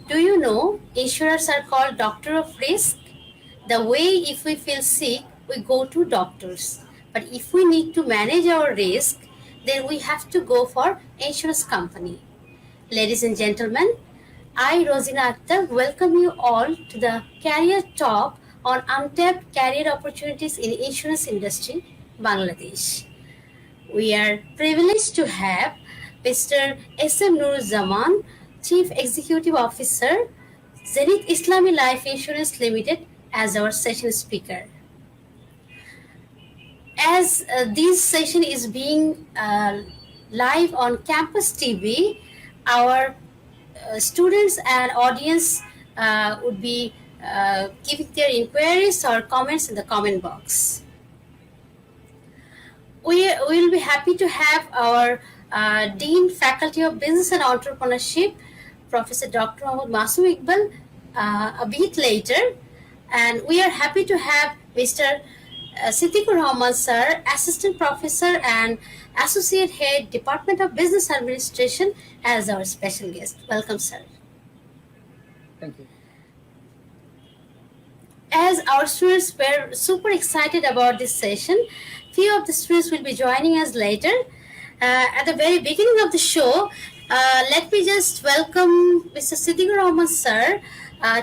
Do you know insurers are called doctor of risk? The way if we feel sick, we go to doctors. But if we need to manage our risk, then we have to go for insurance company. Ladies and gentlemen, I, Rosina Akhtar, welcome you all to the Career Talk on untapped career opportunities in insurance industry, Bangladesh. We are privileged to have Mr. S.M. Zaman, Chief Executive Officer, Zenith Islami Life Insurance Limited, as our session speaker. As this session is being live on Campus TV, our students and audience would be giving their inquiries or comments in the comment box. We will be happy to have our Dean Faculty of Business and Entrepreneurship, Professor Dr. Mohammad Masum Iqbal, a bit later. And we are happy to have Mr. Siddiqur Rahman Sir, Assistant Professor and Associate Head, Department of Business Administration, as our special guest. Welcome, sir. Thank you. As our students were super excited about this session, few of the students will be joining us later. At the very beginning of the show, let me just welcome Mr. Siddiqur Rahman Sir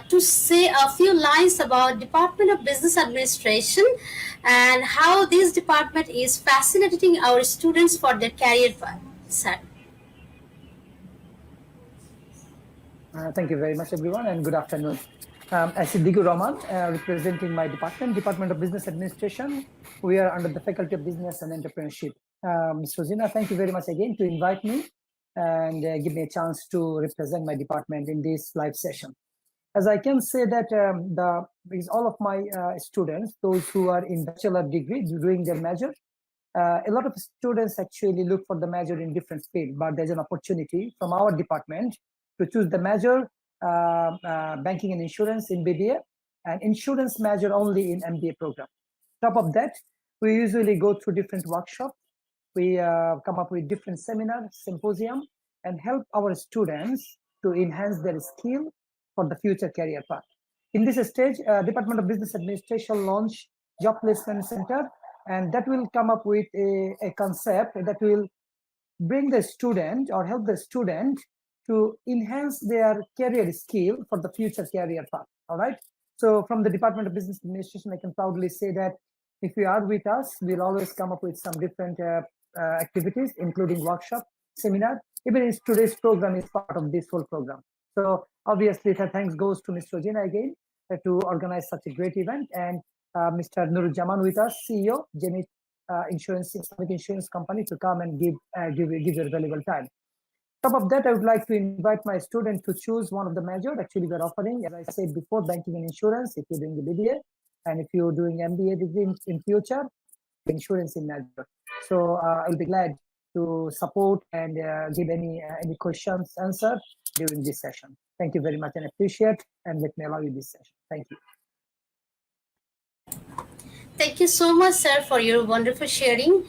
to say a few lines about Department of Business Administration and how this department is facilitating our students for their career path. Sir. Thank you very much, everyone, and good afternoon. As Siddiqur Rahman, representing my department, Department of Business Administration. We are under the Faculty of Business and Entrepreneurship. Ms. Rosina, thank you very much again to invite me and give me a chance to represent my department in this live session. As I can say that all of my students, those who are in bachelor degree doing their major, a lot of students actually look for the major in different fields, but there's an opportunity from our department to choose the major banking and insurance in BBA and insurance major only in MBA program. Top of that, we usually go through different workshops. We come up with different seminars, symposium, and help our students to enhance their skill for the future career path. In this stage, Department of Business Administration launched Job Placement Center, and that will come up with a concept that will bring the student or help the student to enhance their career skill for the future career path. All right. So from the Department of Business Administration, I can proudly say that if you are with us, we'll always come up with some different activities, including workshop, seminar. Even today's program is part of this whole program. So obviously, thanks goes to Ms. Rosina again to organize such a great event, and Mr. Nuruzzaman with us, CEO, Zenith Insurance, Islamic Insurance Company, to come and give your valuable time. Top of that, I would like to invite my student to choose one of the major. Actually, we're offering, as I said before, banking and insurance if you're doing the BBA, and if you're doing MBA degree in future, insurance in major. So I'll be glad to support and give any questions answered during this session. Thank you very much and appreciate, and let me allow you this session. Thank you. Thank you so much, sir, for your wonderful sharing.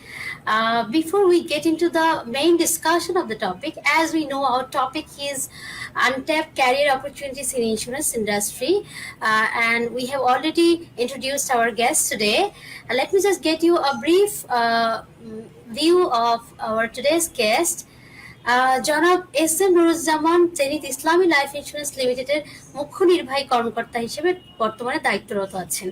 Before we get into the main discussion of the topic, as we know, our topic is untapped career opportunities in insurance industry, and we have already introduced our guests today. Let me just get you a brief view of our today's guest. জনাব S.M. Nuruzzaman zenith ইসলামী life insurance লিমিটেডের মুখ্য নির্বাহী কর্মকর্তা হিসেবে বর্তমানে দায়িত্বরত আছেন।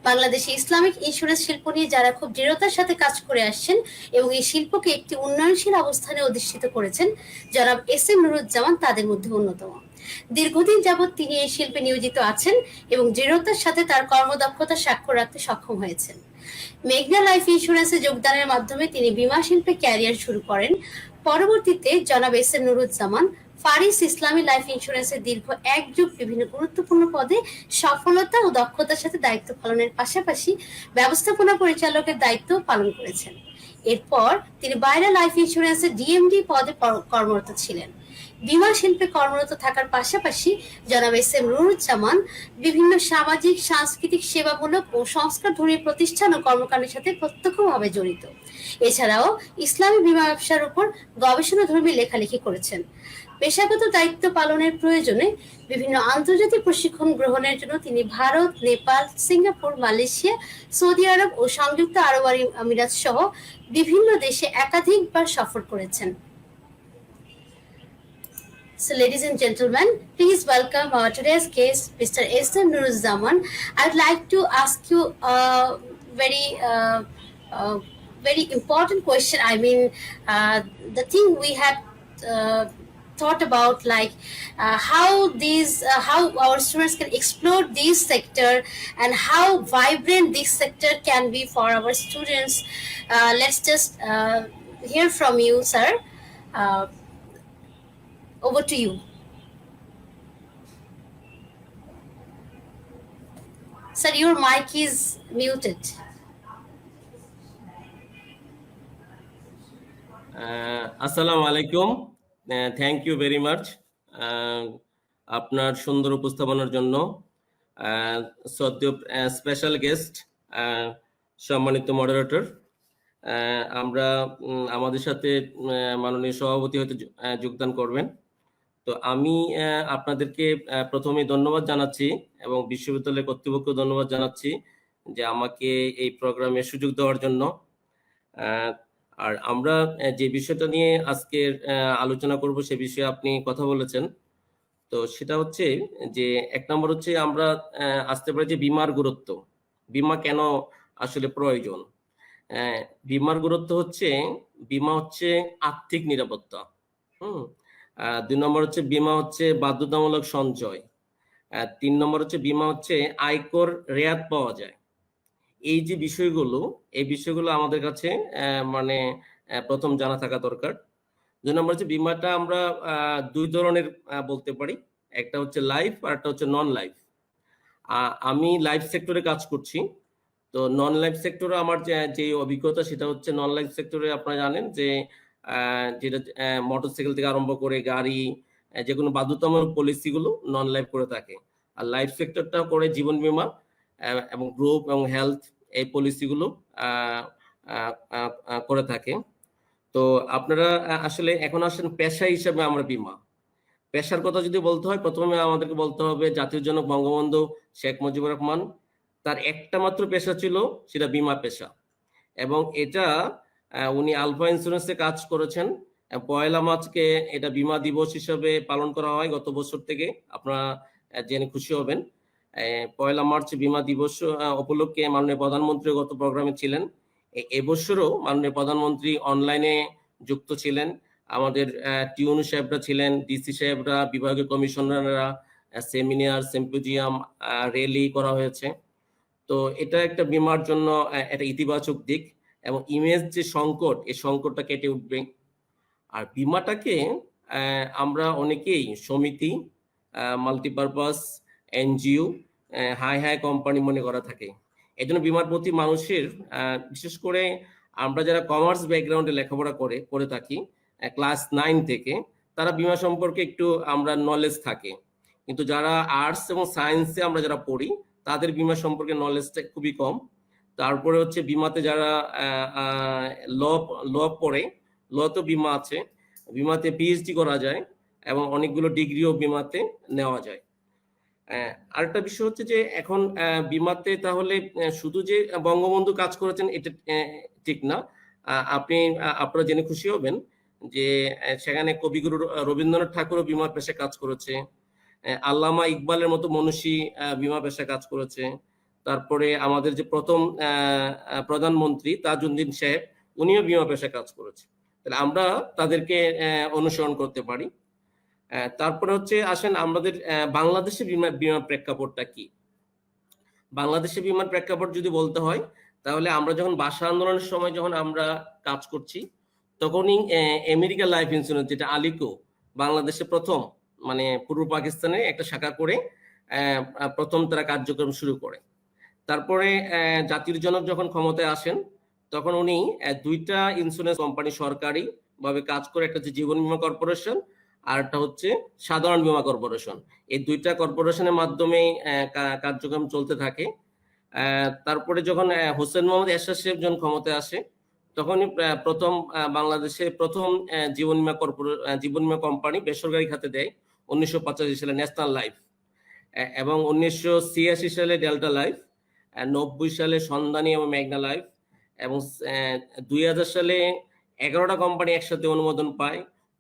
বাংলাদেশে ইসলামিক ইন্স্যুরেন্স শিল্প নিয়ে যারা খুব দৃঢ়তার সাথে কাজ করে আসছেন এবং এই শিল্পকে একটি উন্নয়নশীল অবস্থানে অধিষ্ঠিত করেছেন, জনাব S.M. নুরুজ্জামান তাদের মধ্যে অন্যতম। দীর্ঘদিন যাবৎ তিনি এই শিল্পে নিয়োজিত আছেন এবং দৃঢ়তার সাথে তার কর্মদক্ষতা স্বাক্ষর রাখতে সক্ষম হয়েছেন। মেঘনা লাইফ ইন্স্যুরেন্সে যোগদানের মাধ্যমে তিনি বীমা শিল্পে ক্যারিয়ার শুরু করেন। পরবর্তীতে জনাব S.M. নুরুজ্জামান ফারিস ইসলামী লাইফ ইন্স্যুরেন্সের দীর্ঘ এক যুগ বিভিন্ন গুরুত্বপূর্ণ পদে সফলতা ও দক্ষতার সাথে দায়িত্ব পালনের পাশাপাশি ব্যবস্থাপনা পরিচালকের দায়িত্ব পালন করেছেন। এরপর তিনি বাইরা লাইফ ইন্স্যুরেন্সের ডিএমডি পদে কর্মরত ছিলেন। বীমা শিল্পে কর্মরত থাকার পাশাপাশি জনাব S.M. নুরুজ্জামান বিভিন্ন সামাজিক, সাংস্কৃতিক, সেবামূলক ও সংস্কারধর্মী প্রতিষ্ঠান ও কর্মকাণ্ডের সাথে প্রত্যক্ষভাবে জড়িত। এছাড়াও ইসলামী বীমা ব্যবসার উপর গবেষণাধর্মী লেখালেখি করেছেন। পেশাগত দায়িত্ব পালনের প্রয়োজনে বিভিন্ন আন্তর্জাতিক প্রশিক্ষণ গ্রহণের জন্য তিনি Bharat, Nepal, Singapore, Malaysia, Saudi Arab ও সংযুক্ত আরব আমিরাত সহ বিভিন্ন দেশে একাধিকবার সফর করেছেন। So, ladies and gentlemen, please welcome our today's guest, Mr. Ehsan Nuruzzaman. I'd like to ask you a very important question. I mean, the thing we had thought about, like how our students can explore this sector and how vibrant this sector can be for our students. Let's just hear from you, sir. Over to you. Sir, your mic is muted. আসসালামু আলাইকুম, thank you very much আপনার সুন্দর উপস্থাপনার জন্য। Special guest, সম্মানিত moderator, আমরা আমাদের সাথে মাননীয় সভাপতি হয়তো যোগদান করবেন। তো আমি আপনাদেরকে প্রথমে ধন্যবাদ জানাচ্ছি এবং বিশ্ববিদ্যালয় কর্তৃপক্ষ ধন্যবাদ জানাচ্ছি যে আমাকে এই প্রোগ্রামে সুযোগ দেওয়ার জন্য। আর আমরা যে বিষয়টা নিয়ে আজকে আলোচনা করব সে বিষয়ে আপনি কথা বলেছেন। তো সেটা হচ্ছে যে এক নম্বর হচ্ছে আমরা আসতে পারি যে বীমার গুরুত্ব, বীমা কেন আসলে প্রয়োজন। বীমার গুরুত্ব হচ্ছে বীমা হচ্ছে আর্থিক নিরাপত্তা। 2 নম্বর হচ্ছে বীমা হচ্ছে বাধ্যতামূলক সঞ্চয়। 3 নম্বর হচ্ছে বীমা হচ্ছে আয়কর রেয়াত পাওয়া যায়। এই যে বিষয়গুলো, এই বিষয়গুলো আমাদের কাছে মানে প্রথম জানা থাকা দরকার। 2 নম্বর হচ্ছে বীমাটা আমরা 2 ধরনের বলতে পারি, একটা হচ্ছে লাইফ আর একটা হচ্ছে নন লাইফ। আমি লাইফ সেক্টরে কাজ করছি, তো নন লাইফ সেক্টরে আমার যে অভিজ্ঞতা সেটা হচ্ছে নন লাইফ সেক্টরে আপনারা জানেন যে যেটা মোটরসাইকেল থেকে আরম্ভ করে গাড়ি, যে কোনো বাধ্যতামূলক পলিসিগুলো নন লাইফ করে থাকে। আর লাইফ সেক্টরটা করে জীবন বীমা এবং গ্রুপ এবং হেলথ এই পলিসিগুলো করে থাকে। তো আপনারা আসলে এখন আসেন পেশা হিসেবে আমরা বীমা, পেশার কথা যদি বলতে হয় প্রথমে আমাদেরকে বলতে হবে জাতির জনক বঙ্গবন্ধু শেখ মুজিবুর রহমান, তার একটা মাত্র পেশা ছিল, সেটা বীমা পেশা। এবং এটা উনি আলফা ইন্স্যুরেন্সে কাজ করেছেন। 1 মার্চকে এটা বীমা দিবস হিসেবে পালন করা হয় গত বছর থেকে, আপনারা জেনে খুশি হবেন। 1 মার্চ বীমা দিবস উপলক্ষে মাননীয় প্রধানমন্ত্রী গত প্রোগ্রামে ছিলেন। এবছরও মাননীয় প্রধানমন্ত্রী অনলাইনে যুক্ত ছিলেন, আমাদের টিউন সাহেবরা ছিলেন, ডিসি সাহেবরা, বিভাগীয় কমিশনাররা, সেমিনার, সিম্পোজিয়াম, র্যালি করা হয়েছে। তো এটা একটা বীমার জন্য একটা ইতিবাচক দিক এবং ইমেজ যে সংকট, এই সংকটটা কেটে উঠবে। আর বীমাটাকে আমরা অনেকেই সমিতি, multipurpose, NGO, high high company মনে করা থাকে। এই জন্য বীমার প্রতি মানুষের বিশেষ করে আমরা যারা কমার্স ব্যাকগ্রাউন্ডে লেখাপড়া করে থাকি ক্লাস 9 থেকে, তারা বীমা সম্পর্কে একটু আমরা নলেজ থাকে। কিন্তু যারা আর্টস এবং সায়েন্সে আমরা যারা পড়ি তাদের বীমা সম্পর্কে নলেজটা খুবই কম। তারপরে হচ্ছে বীমাতে যারা ল পড়ে, ল তো বীমা আছে, বীমাতে পিএইচডি করা যায় এবং অনেকগুলো ডিগ্রিও বীমাতে নেওয়া যায়। আরেকটা বিষয় হচ্ছে যে এখন বীমাতে তাহলে শুধু যে বঙ্গবন্ধু কাজ করেছেন এটা ঠিক না। আপনারা জেনে খুশি হবেন যে সেখানে কবিগুরু রবীন্দ্রনাথ ঠাকুরও বীমা পেশায় কাজ করেছে, আল্লামা ইকবালের মতো মনীষী বীমা পেশায় কাজ করেছে। তারপরে আমাদের যে প্রথম প্রধানমন্ত্রী তাজউদ্দিন সাহেব, উনিও বীমা পেশায় কাজ করেছে। তাহলে আমরা তাদেরকে অনুসরণ করতে পারি। তারপরে হচ্ছে আসেন আমাদের বাংলাদেশে বীমা প্রেক্ষাপটটা কি। বাংলাদেশে বীমার প্রেক্ষাপট যদি বলতে হয় তাহলে আমরা যখন ভাষা আন্দোলনের সময় যখন আমরা কাজ করছি তখনই আমেরিকা লাইফ ইন্স্যুরেন্স, যেটা আলিকো, বাংলাদেশে প্রথম মানে পূর্ব পাকিস্তানে একটা শাখা করে প্রথম তারা কার্যক্রম শুরু করে। তারপরে জাতির জনক যখন ক্ষমতায় আসেন তখন উনি 2টা ইন্স্যুরেন্স কোম্পানি সরকারি ভাবে কাজ করে, একটা হচ্ছে জীবন বীমা কর্পোরেশন আর একটা হচ্ছে সাধারণ বীমা কর্পোরেশন। এই 2টা কর্পোরেশনের মাধ্যমে কার্যক্রম চলতে থাকে। তারপরে যখন হোসেন মোহাম্মদ এরশাদ সাহেব যখন ক্ষমতায় আসে তখনই প্রথম বাংলাদেশে প্রথম জীবন বীমা কোম্পানি বেসরকারি খাতে দেয় 1985 সালে ন্যাশনাল লাইফ, এবং 1986 সালে ডেল্টা লাইফ, 90 সালে সন্ধানী এবং মেঘনা লাইফ, এবং 2000 সালে 11টা কোম্পানি একসাথে অনুমোদন পায়।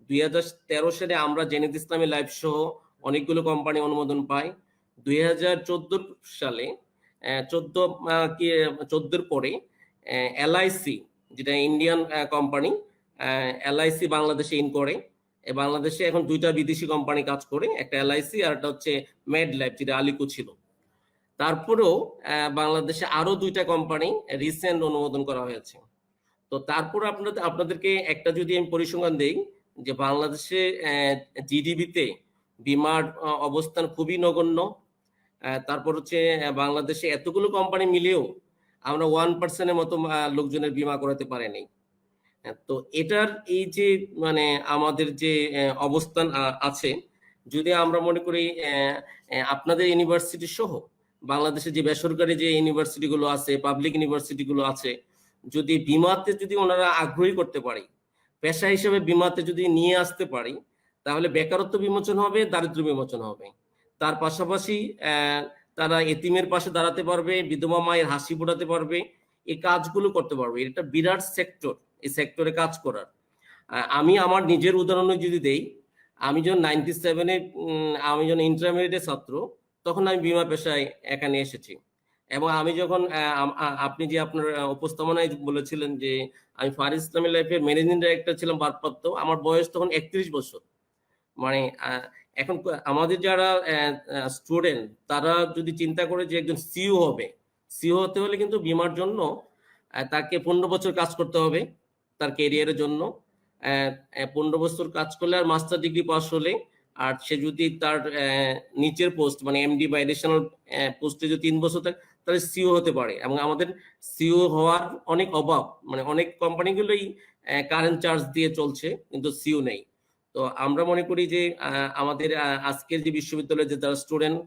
2013 সালে আমরা জেনিত ইসলামী লাইফ সহ অনেকগুলো কোম্পানি অনুমোদন পায়। 2014 সালে 14 পরে এলআইসি, যেটা ইন্ডিয়ান কোম্পানি, এলআইসি বাংলাদেশে ইন করে। বাংলাদেশে এখন 2টা বিদেশি কোম্পানি কাজ করে, একটা এলআইসি আর একটা হচ্ছে মেড লাইফ, যেটা আলিকো ছিল। তারপরেও বাংলাদেশে আরো 2টা কোম্পানি রিসেন্ট অনুমোদন করা হয়েছে। তো তারপর আপনাদেরকে একটা যদি আমি পরিসংখ্যান দেই, যে বাংলাদেশে জিডিপিতে বীমার অবস্থান খুবই নগণ্য। তারপর হচ্ছে বাংলাদেশে এতগুলো কোম্পানি মিলেও আমরা 1% মতো লোকজনের বীমা করাতে পারিনি। তো এটার এই যে মানে আমাদের যে অবস্থান আছে, যদি আমরা মনে করি আপনাদের ইউনিভার্সিটি সহ বাংলাদেশে যে বেসরকারি যে ইউনিভার্সিটি গুলো আছে, পাবলিক ইউনিভার্সিটি গুলো আছে, যদি বীমাতে যদি ওনারা আগ্রহী করতে পারি, পেশা হিসেবে বীমাতে যদি নিয়ে আসতে পারি, তাহলে বেকারত্ব বিমোচন হবে, দারিদ্র্য বিমোচন হবে। তার পাশাপাশি তারা এতিমের পাশে দাঁড়াতে পারবে, বিধবা মায়ের হাসি ফোটাতে পারবে, এই কাজগুলো করতে পারবে। এটা বিরাট সেক্টর, এই সেক্টরে কাজ করার। আমি আমার নিজের উদাহরণ যদি দেই, আমি যখন 97-এ আমি যখন ইন্টারমিডিয়েটের ছাত্র, তখন আমি বীমা পেশায় এখানে এসেছি। এবং আমি যখন আপনি যে আপনার উপস্থাপনায় বলেছিলেন যে আমি ফারিস ইসলামী লাইফের ম্যানেজিং ডাইরেক্টর ছিলাম ভারপ্রাপ্ত, আমার বয়স তখন 31 বছর। মানে এখন আমাদের যারা স্টুডেন্ট, তারা যদি চিন্তা করে যে একজন সিইও হবে, সিইও হতে হলে কিন্তু বীমার জন্য তাকে 15 বছর কাজ করতে হবে তার ক্যারিয়ারের জন্য। 15 বছর কাজ করলে আর মাস্টার ডিগ্রি পাস হলে, আর সে যদি তার নিচের পোস্ট মানে এমডি বা এডিশনাল পোস্টে যদি 3 বছর থাকে, তাহলে সিইও হতে পারে। এবং আমাদের সিইও হওয়ার অনেক অভাব, মানে অনেক কোম্পানিগুলোই কারেন্ট চার্জ দিয়ে চলছে, কিন্তু সিইও নেই। তো আমরা মনে করি যে আমাদের আজকের যে বিশ্ববিদ্যালয়ের যে যারা স্টুডেন্ট,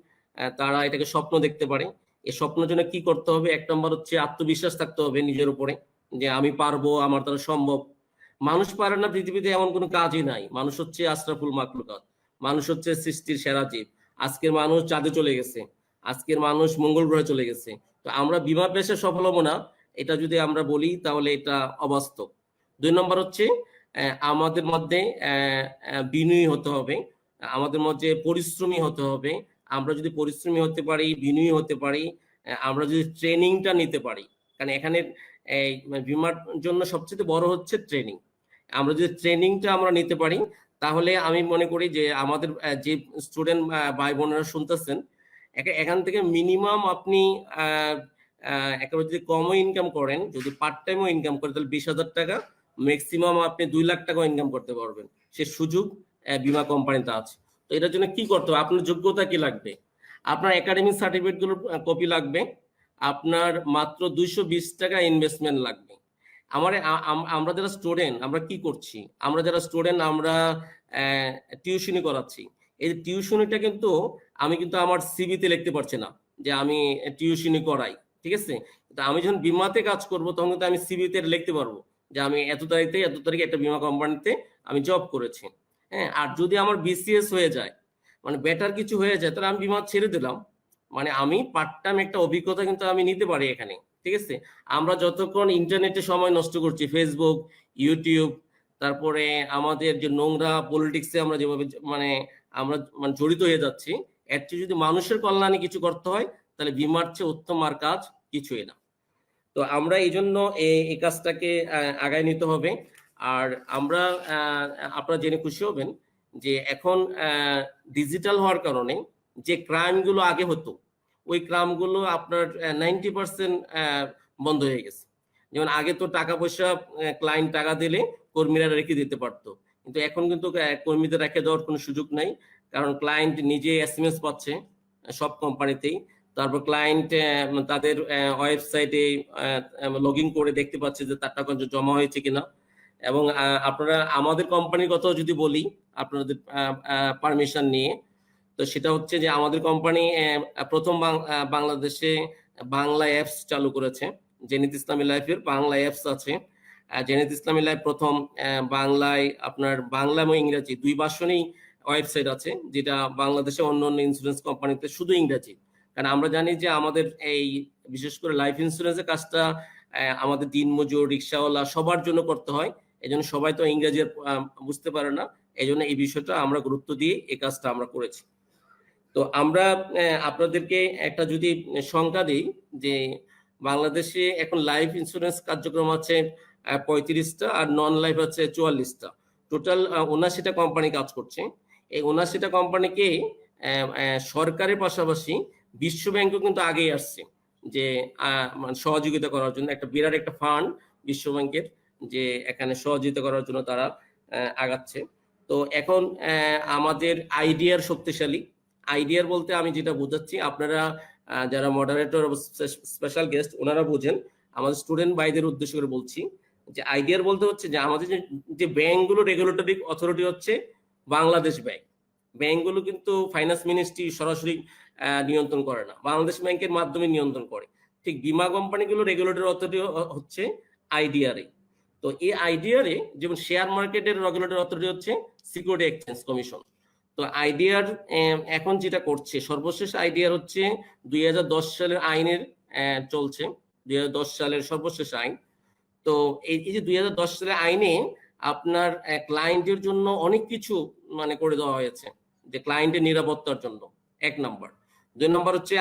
তারা এটাকে স্বপ্ন দেখতে পারে। এই স্বপ্নের জন্য কি করতে হবে? 1 নম্বর হচ্ছে আত্মবিশ্বাস থাকতে হবে নিজের উপরে, যে আমি পারবো, আমার দ্বারা সম্ভব। মানুষ পারে না পৃথিবীতে এমন কোনো কাজই নাই। মানুষ হচ্ছে আশরাফুল মাখলুকাত, মানুষ হচ্ছে সৃষ্টির সেরা জীব। আজকের মানুষ চাঁদে চলে গেছে, আজকের মানুষ মঙ্গল গ্রহে চলে গেছে। তো আমরা বিমা পেশায় সফল হবো না, এটা যদি আমরা বলি তাহলে এটা অবাস্তব। 2 নম্বর হচ্ছে আমাদের মধ্যে বিনয়ী হতে হবে, আমাদের মধ্যে পরিশ্রমী হতে হবে। আমরা যদি পরিশ্রমী হতে পারি, বিনয়ী হতে পারি, আমরা যদি ট্রেনিংটা নিতে পারি, কারণ এখানে বীমার জন্য সবচেয়ে বড় হচ্ছে ট্রেনিং। আমরা যদি ট্রেনিংটা আমরা নিতে পারি, তাহলে আমি মনে করি যে আমাদের যে স্টুডেন্ট ভাই বোনেরা শুনতেছেন, এখান থেকে মিনিমাম আপনি একেবারে যদি কমও ইনকাম করেন, যদি পার্ট টাইমও ইনকাম করেন, তাহলে 20,000 টাকা, ম্যাক্সিমাম আপনি 2 লাখ টাকা ইনকাম করতে পারবেন। সে সুযোগ বীমা কোম্পানিতে আছে। তো এটার জন্য কি করতে হবে? আপনার যোগ্যতা কি লাগবে? আপনার একাডেমিক সার্টিফিকেট গুলোর কপি লাগবে, আপনার মাত্র 220 টাকা ইনভেস্টমেন্ট লাগবে। আমরা যারা স্টুডেন্ট, আমরা কি করছি? আমরা যারা স্টুডেন্ট, আমরা টিউশনি করাচ্ছি। এই টিউশনিটা কিন্তু আমি কিন্তু আমার সিভিতে লিখতে পারছি না যে আমি টিউশনি করাই, ঠিক আছে? তো আমি যখন বীমাতে কাজ করব, তখন কিন্তু আমি সিভিতে লিখতে পারবো যে আমি এত তারিখে একটা বীমা কোম্পানিতে আমি জব করেছি। হ্যাঁ, আর যদি আমার বিসিএস হয়ে যায়, মানে বেটার কিছু হয়ে যায়, তাহলে আমি বীমা ছেড়ে দিলাম। মানে আমি পার্ট টাইম একটা অভিজ্ঞতা কিন্তু আমি নিতে পারি এখানে, ঠিক আছে? আমরা যতক্ষণ ইন্টারনেটে সময় নষ্ট করছি, ফেসবুক, ইউটিউব, তারপরে আমাদের যে নোংরা পলিটিক্সে আমরা যেভাবে আমরা জড়িত হয়ে যাচ্ছি, এর চেয়ে যদি মানুষের কল্যাণে কিছু করতে হয়, তাহলে বীমার চেয়ে উত্তম আর কাজ কিছুই না। তো আমরা এই জন্য এই কাজটাকে আগায় নিতে হবে। আর আমরা আপনারা জেনে খুশি হবেন যে এখন ডিজিটাল হওয়ার কারণে যে ক্রাইমগুলো আগে হতো, ওই ক্রাইমগুলো আপনার 90% বন্ধ হয়ে গেছে। যেমন আগে তো টাকা পয়সা ক্লায়েন্ট টাকা দিলে কর্মীরা রেখে দিতে পারতো, কিন্তু এখন কিন্তু কর্মীদের রেখে দেওয়ার কোনো সুযোগ নাই, কারণ ক্লায়েন্ট নিজে SMS পাচ্ছে সব কোম্পানিতেই। তারপর ক্লায়েন্ট তাদের ওয়েবসাইটে লগ ইন করে দেখতে পাচ্ছে যে তার টাকা জমা হয়েছে কিনা। এবং আপনারা আমাদের কোম্পানির কথা যদি বলি, আপনাদের পারমিশন নিয়ে, তো সেটা হচ্ছে যে আমাদের কোম্পানি প্রথম বাংলাদেশে বাংলা অ্যাপস চালু করেছে। জেনিত ইসলামী লাইফের বাংলা অ্যাপস আছে। জেনেত ইসলামী লাইভ প্রথম বাংলায় আপনার বাংলা এবং ইংরেজি দুই ভার্সনেই ওয়েবসাইট আছে, যেটা বাংলাদেশে অন্য অন্য ইন্স্যুরেন্স কোম্পানিতে শুধু ইংরেজি। কারণ আমরা জানি যে আমাদের এই বিশেষ করে লাইফ ইন্স্যুরেন্সের কাজটা আমাদের দিনমজুর, রিক্সাওয়ালা সবার জন্য করতে হয়। এই জন্য সবাই তো ইংরেজি বুঝতে পারে না, এই জন্য এই বিষয়টা আমরা গুরুত্ব দিয়ে এই কাজটা আমরা করেছি। তো আমরা আপনাদেরকে একটা যদি সংখ্যা দিই যে বাংলাদেশে এখন লাইফ ইন্স্যুরেন্স কার্যক্রম আছে 35টা আর নন লাইফ আছে 44টা, টোটাল 79টা কোম্পানি কাজ করছে। এই 79টা কোম্পানিকে সরকারের পাশাপাশি বিশ্ব ব্যাংকও কিন্তু আগেই আসছে যে সহযোগিতা করার জন্য। একটা বিরাট একটা ফান্ড বিশ্ব ব্যাংকের, যে এখানে সহযোগিতা করার জন্য তারা আগাচ্ছে। তো এখন আমাদের আইডিয়ার শক্তিশালী, আইডিয়ার বলতে আমি যেটা বোঝাচ্ছি, আপনারা যারা মডারেটর স্পেশাল গেস্ট ওনারা বুঝেন, আমাদের স্টুডেন্ট ভাইদের উদ্দেশ্য করে বলছি যে আইডিয়ার বলতে হচ্ছে যে আমাদের যে ব্যাংকগুলো রেগুলেটরি অথরিটি হচ্ছে বাংলাদেশ ব্যাংক। ব্যাংকগুলো কিন্তু ফাইন্যান্স মিনিস্ট্রি সরাসরি নিয়ন্ত্রণ করে না, বাংলাদেশ ব্যাংকের মাধ্যমে নিয়ন্ত্রণ করে। ঠিক বিমা কোম্পানিগুলো রেগুলেটরি অথরিটি হচ্ছে আইডিআরএ। তো এই আইডিআরএ যেমন শেয়ার মার্কেটের রেগুলেটরি অথরিটি হচ্ছে সিকিউরিটি এক্সচেঞ্জ কমিশন। তো আইডিআর এখন যেটা করছে, সর্বশেষ আইডিআর হচ্ছে 2010 সালের আইনের চলছে, 2010 সালের সর্বশেষ আইন। তো এই যে 2010 সালের আইনে আপনার ক্লায়েন্টের জন্য অনেক কিছু মানে করে দেওয়া হয়েছে, যে ক্লায়েন্টের নিরাপত্তার জন্য, এক নম্বর। 2 নম্বর হচ্ছে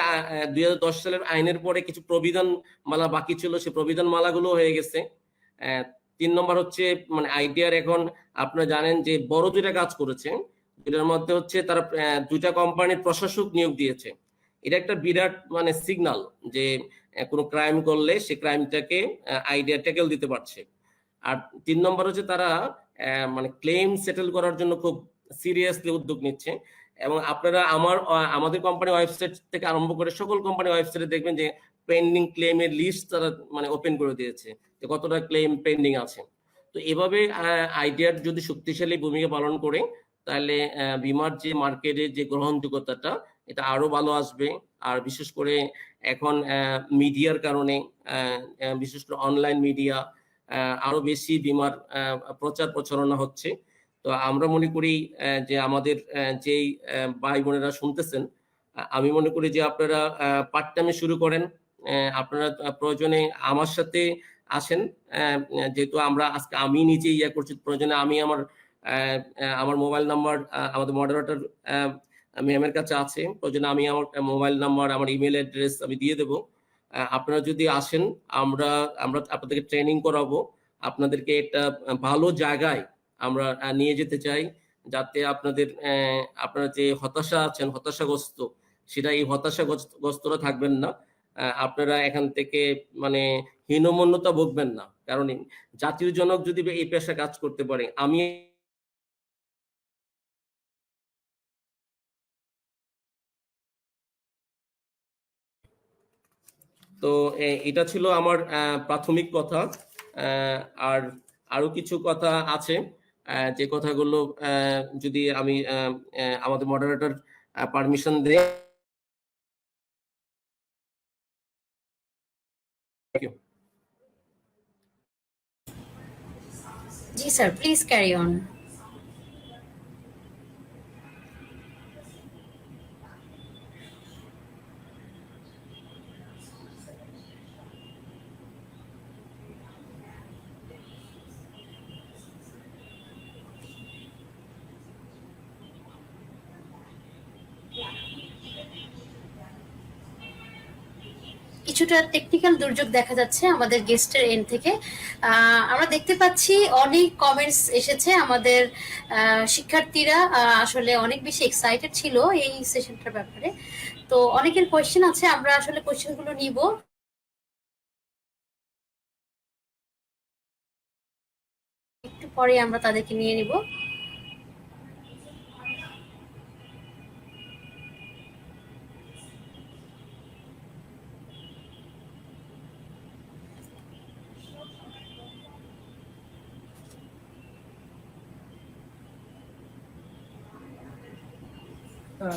2010 সালের আইনের পরে কিছু প্রবিধান মালা বাকি ছিল, সেই প্রবিধান মালাগুলো হয়ে গেছে। 3 নম্বর হচ্ছে মানে আইডিআর এখন আপনারা জানেন যে বড় দুইটা কাজ করেছে, এটার মধ্যে হচ্ছে তারা 2টা কোম্পানির প্রশাসক নিয়োগ দিয়েছে। এটা একটা বিরাট মানে সিগনাল যে কোনো ক্রাইম করলে সে ক্রাইমটাকে আইডিয়া ট্যাকেল দিতে পারছে। আর 3 নম্বর হচ্ছে তারা মানে ক্লেম সেটেল করার জন্য খুব সিরিয়াসলি উদ্যোগ নিচ্ছে। এবং আপনারা আমাদের কোম্পানি ওয়েবসাইট থেকে আরম্ভ করে সকল কোম্পানি ওয়েবসাইটে দেখবেন যে পেন্ডিং ক্লেমের লিস্ট তারা মানে ওপেন করে দিয়েছে, যে কতটা ক্লেম পেন্ডিং আছে। তো এভাবে আইডিয়ার যদি শক্তিশালী ভূমিকা পালন করে, তাহলে বিমার যে মার্কেটের যে গ্রহণযোগ্যতাটা এটা আরো ভালো আসবে। আর বিশেষ করে এখন মিডিয়ার কারণে, বিশেষ করে অনলাইন মিডিয়া আরো বেশি বিমার প্রচার প্রচারণা হচ্ছে। তো আমরা মনে করি যে আমাদের যেই ভাই বোনেরা শুনতেছেন, আমি মনে করি যে আপনারা পার্ট টাইমে শুরু করেন, আপনারা প্রয়োজনে আমার সাথে আসেন, যেহেতু আমরা আজকে আমি নিজে ইয়ে করছি, প্রয়োজনে আমি আমার মোবাইল নাম্বার আমাদের মডারেটর ম্যামের কাছে আছে, প্রয়োজনে আমি আমার মোবাইল নাম্বার, আমার ইমেল অ্যাড্রেস আমি দিয়ে দেব। আপনারা যদি আসেন, আমরা আপনাদেরকে ট্রেনিং করাবো, আপনাদেরকে একটা ভালো জায়গায় আমরা নিয়ে যেতে চাই, যাতে আপনারা যে হতাশা আছেন, হতাশাগ্রস্ত, সেটা এই হতাশাগ্রস্তরা থাকবেন না। আপনারা এখান থেকে মানে হীনমন্যতা ভুগবেন না, কারণ জাতির জনক যদি এই পেশা কাজ করতে পারে, আমি তো এটা ছিল আমার প্রাথমিক কথা। আর আরো কিছু কথা আছে, যে কথাগুলো যদি আমি আমাদের মডারেটর পারমিশন দেয়। জি স্যার, প্লিজ ক্যারি অন। কিছুটা টেকনিক্যাল দুর্যোগ দেখা যাচ্ছে আমাদের গেস্টের এন্ড থেকে। আমরা দেখতে পাচ্ছি অনেক কমেন্টস এসেছে, আমাদের শিক্ষার্থীরা আসলে অনেক বেশি এক্সাইটেড ছিল এই সেশনটার ব্যাপারে। তো অনেকের কোয়েশ্চেন আছে, আমরা আসলে কোয়েশ্চেনগুলো নিব। একটু পরে আমরা তাদেরকে নিয়ে নিব।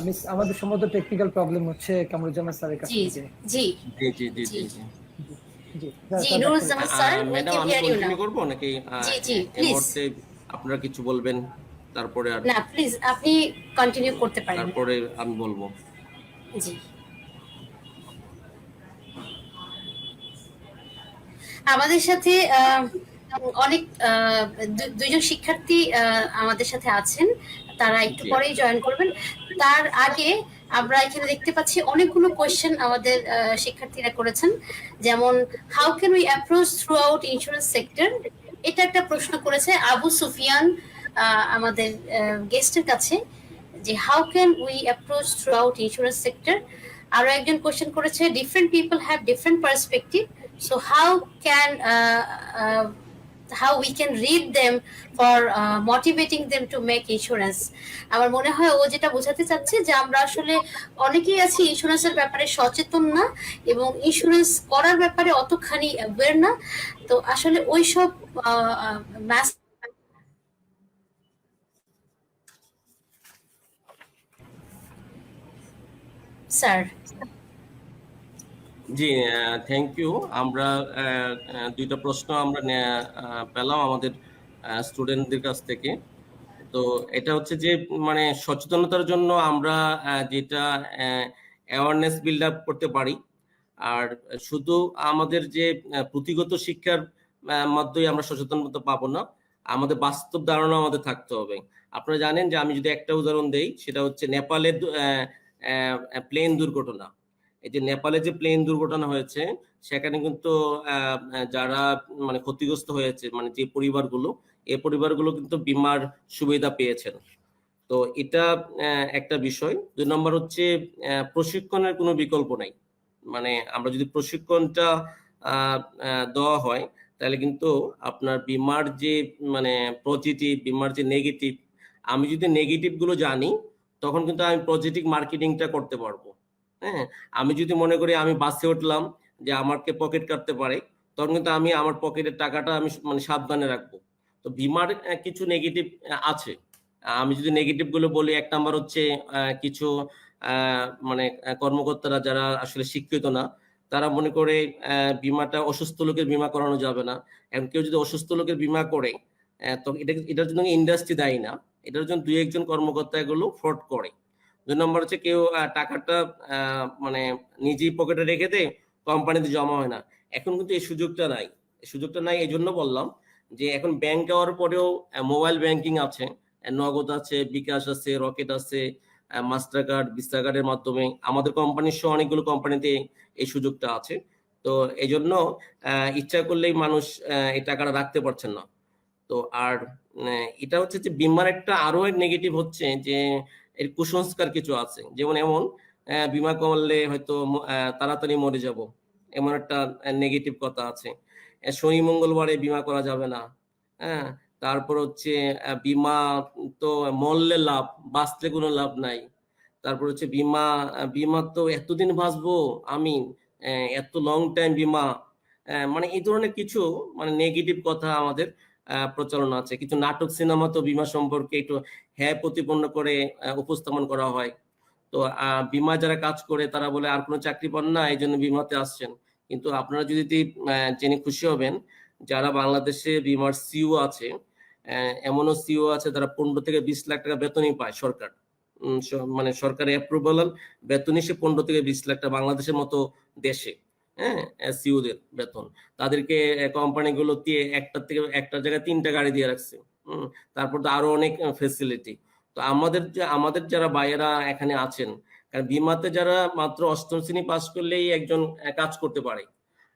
মিস, আমাদের সম্ভবত টেকনিক্যাল প্রবলেম হচ্ছে কামরুজ্জামান স্যারের কাছ জি থেকে। জি জি জি জি জি জি। জি জি, that's Nuruzzaman sir, we madam can আমি hear you কন্টিনিউ now. করব নাকি জি, জি, এই প্লিজ। মুহূর্তে আপনারা কিছু বলবেন তারপরে আর না, প্লিজ আপনি কন্টিনিউ করতে পারেন। তারপরে আমি বলবো? জি। আমাদের সাথে অনেক দুইজন শিক্ষার্থী আমাদের সাথে আছেন, তারা একটু জি পরেই জয়েন করবেন। তার আগে আমরা এখানে দেখতে পাচ্ছি অনেকগুলো কোয়েশ্চেন আমাদের শিক্ষার্থীরা করেছেন, যেমন how can we approach through out insurance sector, এটা একটা প্রশ্ন করেছে আবু সুফিয়ান আমাদের গেস্টের কাছে, যে how can we approach through out insurance sector. আরো একজন কোয়েশ্চেন করেছে different people have different perspective, so how we can read them for motivating them to make insurance. আমার মনে হয় ও যেটা বোঝাতে চাচ্ছে যে আমরা আসলে অনেকেই আছি ইন্স্যুরেন্সের ব্যাপারে সচেতন না এবং ইন্স্যুরেন্স করার ব্যাপারে অতখানি অ্যাওয়্যার না, তো আসলে ওইসব ম্যাস স্যার। জি থ্যাংক ইউ। আমরা দুইটা প্রশ্ন আমরা পেলাম আমাদের স্টুডেন্টদের কাছ থেকে। তো এটা হচ্ছে যে মানে সচেতনতার জন্য আমরা যেটা অ্যাওয়ারনেস বিল্ড আপ করতে পারি, আর শুধু আমাদের যে পুঁথিগত শিক্ষার মধ্যেই আমরা সচেতনতা পাবো না, আমাদের বাস্তব ধারণা আমাদের থাকতে হবে। আপনারা জানেন যে আমি যদি একটা উদাহরণ দেই, সেটা হচ্ছে নেপালের প্লেন দুর্ঘটনা। এই যে নেপালে যে প্লেন দুর্ঘটনা হয়েছে, সেখানে কিন্তু যারা মানে ক্ষতিগ্রস্ত হয়েছে, মানে যে পরিবারগুলো, এই পরিবারগুলো কিন্তু বীমার সুবিধা পেয়েছেন। তো এটা একটা বিষয়। 2 নম্বর হচ্ছে প্রশিক্ষণের কোনো বিকল্প নাই। মানে আমরা যদি প্রশিক্ষণটা দেওয়া হয়, তাহলে কিন্তু আপনার বীমার যে মানে পজিটিভ, বীমার যে নেগেটিভ, আমি যদি নেগেটিভ গুলো জানি, তখন কিন্তু আমি পজিটিভ মার্কেটিংটা করতে পারবো। হ্যাঁ, আমি যদি মনে করি আমি বাসে উঠলাম যে আমাকে পকেট কাটতে পারে, তখন কিন্তু আমি আমার পকেটের টাকাটা আমি মানে সাবধানে রাখবো। তো বীমার কিছু নেগেটিভ আছে। আমি যদি নেগেটিভ গুলো বলি, 1 নাম্বার হচ্ছে কিছু মানে কর্মকর্তারা যারা আসলে শিক্ষিত না, তারা মনে করে বীমাটা অসুস্থ লোকের বীমা করানো যাবে না। এখন কেউ যদি অসুস্থ লোকের বীমা করে, তো এটার জন্য ইন্ডাস্ট্রি দায়ী না, এটার জন্য 2-1 জন কর্মকর্তা এগুলো ফ্রড করে। 2 নম্বর হচ্ছে কেউ টাকাটা মানে নিজেই পকেটে রেখে দেয়, কোম্পানিতে জমা হয় না। এখন কিন্তু এই সুযোগটা নাই। এই সুযোগটা নাই এই জন্য বললাম যে এখন ব্যাংক যাওয়ার পরেও মোবাইল ব্যাংকিং আছে, নগদ আছে, বিকাশ আছে, রকেট আছে, মাস্টার কার্ড, ভিসা কার্ডের মাধ্যমে আমাদের কোম্পানির সহ অনেকগুলো কোম্পানিতে এই সুযোগটা আছে। তো এই জন্য ইচ্ছা করলেই মানুষ এই টাকাটা রাখতে পারছেন না। তো আর এটা হচ্ছে যে বীমার একটা আরো এক নেগেটিভ হচ্ছে যে এর কুসংস্কার কিছু আছে, যেমন এমন বীমা করলে হয়তো তাড়াতাড়ি মরে যাব, এমন একটা নেগেটিভ কথা আছে। শনি মঙ্গলবারে বীমা করা যাবে না। হ্যাঁ, তারপর হচ্ছে বীমা তো মরলে লাভ, বাঁচলে কোনো লাভ নাই। তারপর হচ্ছে বীমা তো এতদিন বাঁচবো আমি, এত লং টাইম বীমা, মানে এই ধরনের কিছু মানে নেগেটিভ কথা আমাদের প্রচলন আছে। কিছু নাটক সিনেমা তো বীমা সম্পর্কে একটু হ্যাঁ প্রতিপন্ন করে উপস্থাপন করা হয়। তো বীমা যারা কাজ করে তারা বলে আর কোনো চাকরি পান না, এই জন্য বীমাতে আসছেন। কিন্তু আপনারা যদি জেনে খুশি হবেন, যারা বাংলাদেশে বীমার সিও আছে, এমনও সিও আছে তারা 15 থেকে 20 লাখ টাকা বেতনই পায় সরকার, মানে সরকারের অ্যাপ্রুভাল বেতনই সে 15 থেকে 20 লাখ টাকা বাংলাদেশের মতো দেশে। হ্যাঁ, সিওদের বেতন, তাদেরকে কোম্পানিগুলো দিয়ে একটা জায়গায় 3টা গাড়ি দিয়ে রাখছে। তারপর তো আরো অনেক ফেসিলিটি। তো আমাদের যারা ভাইয়েরা এখানে আছেন, কারণ বীমাতে যারা মাত্র 8ম শ্রেণী পাস করলেই একজন কাজ করতে পারে,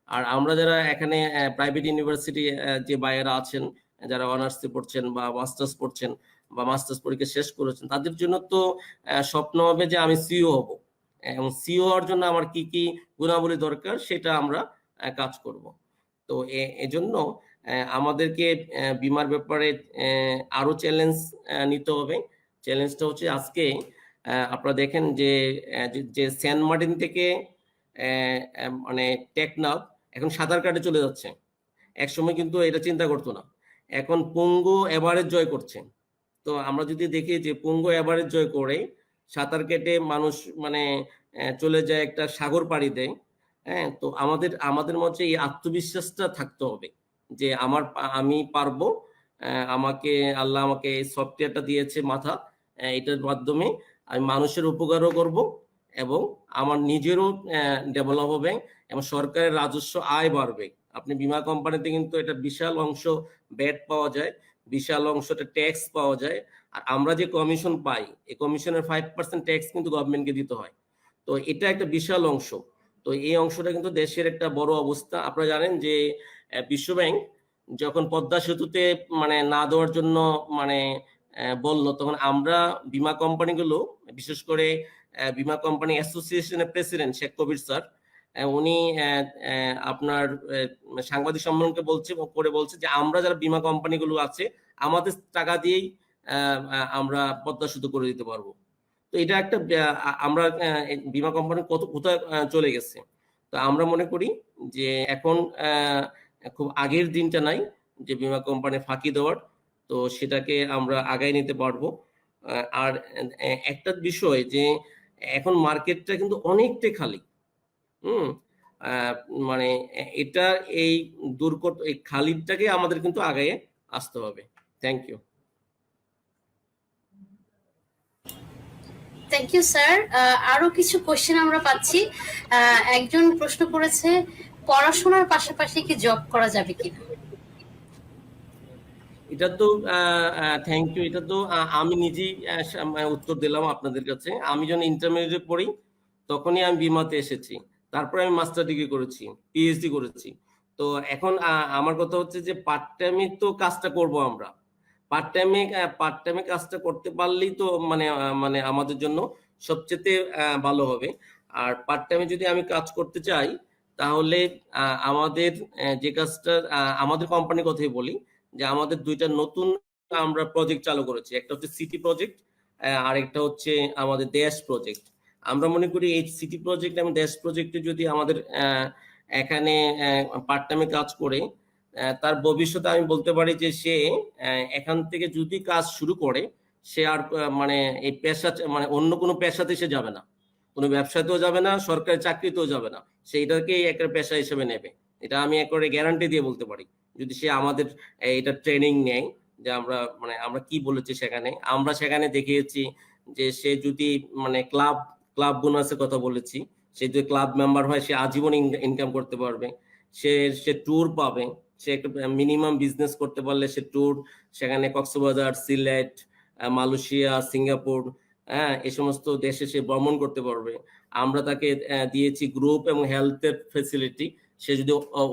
আর আমরা যারা এখানে প্রাইভেট ইউনিভার্সিটি যে ভাইয়েরা আছেন, যারা অনার্স পড়ছেন বা মাস্টার্স পড়ছেন বা মাস্টার্স পরীক্ষা শেষ করেছেন, তাদের জন্য তো স্বপ্ন হবে যে আমি সিও হব, এবং সিও হওয়ার জন্য আমার কি কি গুণাবলী দরকার সেটা আমরা কাজ করব। তো এজন্য আমাদেরকে বীমার ব্যাপারে আরো চ্যালেঞ্জ নিতে হবে। চ্যালেঞ্জটা হচ্ছে আজকে আপনারা দেখেন যে সেন্ট মার্টিন থেকে মানে টেকনাফ এখন সাঁতার কাটে চলে যাচ্ছে। একসময় কিন্তু এটা চিন্তা করতো না, এখন পঙ্গু এভারেজ জয় করছে। তো আমরা যদি দেখি যে পঙ্গু এভারেজ জয় করে সাঁতার কেটে মানুষ মানে চলে যায়, একটা সাগর পাড়ি দেয়, হ্যাঁ, তো আমাদের মধ্যে এই আত্মবিশ্বাসটা থাকতে হবে যে আমি পারবো। আমাকে আল্লাহ আমাকে এই সফটওয়্যারটা দিয়েছে মাথা, এটার মাধ্যমে আমি মানুষের উপকারও করব এবং আমার নিজেরও ডেভেলপ হবে এবং সরকারের রাজস্ব আয় বাড়বে। আপনি বীমা কোম্পানিতে কিন্তু এটা বিশাল অংশ ভ্যাট পাওয়া যায়, বিশাল অংশটা ট্যাক্স পাওয়া যায়। আর আমরা যে কমিশন পাই, এই কমিশনের 5% ট্যাক্স কিন্তু গভর্নমেন্টকে দিতে হয়। তো এটা একটা বিশাল অংশ। তো এই অংশটা কিন্তু দেশের একটা বড় অবস্থা। আপনারা জানেন যে বিশ্বব্যাংক যখন পদ্মা সেতুতে মানে না দেওয়ার জন্য মানে বললো, তখন আমরা বীমা কোম্পানিগুলো, বিশেষ করে বীমা কোম্পানি অ্যাসোসিয়েশনের প্রেসিডেন্ট শেখ কবির স্যার, উনি আপনার সাংবাদিক সম্মেলনকে বলছে যে আমরা যারা বীমা কোম্পানিগুলো আছে আমাদের টাকা দিয়েই আমরা পদ্মা সেতু করে দিতে পারবো। তো এটা একটা আমরা বীমা কোম্পানি কোথায় চলে গেছে। তো আমরা মনে করি যে এখন খুব আগের দিনটা নাই যে বীমা কোম্পানি ফাঁকি দেওয়ার, তো সেটাকে আমরা আগায় নিতে পারবো। আর একটা বিষয় যে এখন মার্কেটটা কিন্তু অনেকটাই খালি। মানে এটা এই এই খালিদটাকে আমাদের কিন্তু আগায় আসতে হবে। Thank you. Thank you sir. আরো কিছু কোশ্চেন আমরা পাচ্ছি। একজন প্রশ্ন করেছে, পড়াশোনার পাশাপাশি কি জব করা যাবে কিনা? এটা তো থ্যাংক ইউ। এটা তো আমি নিজেই উত্তর দিলাম আপনাদের কাছে। আমি যখন ইন্টারমিডিয়েট পড়ি তখনই আমি বিমাতে এসেছি, তারপরে আমি মাস্টার ডিগ্রি করেছি, পিএইচডি করেছি। তো এখন আমার কথা হচ্ছে যে পার্ট টাইমে তো কাজটা করব আমরা। পার্ট টাইমে কাজটা করতে পারলেই তো মানে আমাদের জন্য সবচেয়ে ভালো হবে। আর পার্ট টাইমে যদি আমি কাজ করতে চাই তাহলে আমাদের যে কাজটা আমাদের কোম্পানির কথাই বলি, যে আমাদের দুইটা নতুন আমরা প্রজেক্ট চালু করেছি। একটা হচ্ছে সিটি প্রজেক্ট, আর একটা হচ্ছে আমাদের দেশ প্রজেক্ট। আমরা মনে করি এই সিটি প্রজেক্ট এবং দেশ প্রজেক্টে যদি আমাদের এখানে পার্ট টাইমে কাজ করে তার ভবিষ্যতে আমি বলতে পারি যে সে এখান থেকে যদি কাজ শুরু করে সে আর মানে এই পেশা মানে অন্য কোনো পেশাতে সে যাবে না, কোনো ব্যবসাতেও যাবে না, সরকারি চাকরিতেও যাবে না, সে এটাকেই একটা পেশা হিসেবে নেবে। এটা আমি একেবারে গ্যারান্টি দিয়ে বলতে পারি যদি সে আমাদের এটা ট্রেনিং নেয়। যে আমরা কি বলেছি সেখানে, আমরা সেখানে দেখিয়েছি যে সে যদি মানে ক্লাব বোনাসের কথা বলেছি, সে যদি ক্লাব মেম্বার হয় সে আজীবন ইনকাম করতে পারবে। সে ট্যুর পাবে, সে একটা মিনিমাম বিজনেস করতে পারলে সে ট্যুর সেখানে কক্সবাজার, সিলেট, মালয়েশিয়া, সিঙ্গাপুর, এই সমস্ত দেশে সে ভ্রমণ করতে পারবে। আমরা তাকে দিয়েছি গ্রুপ এবং হেলথের ফেসিলিটি। সে যদি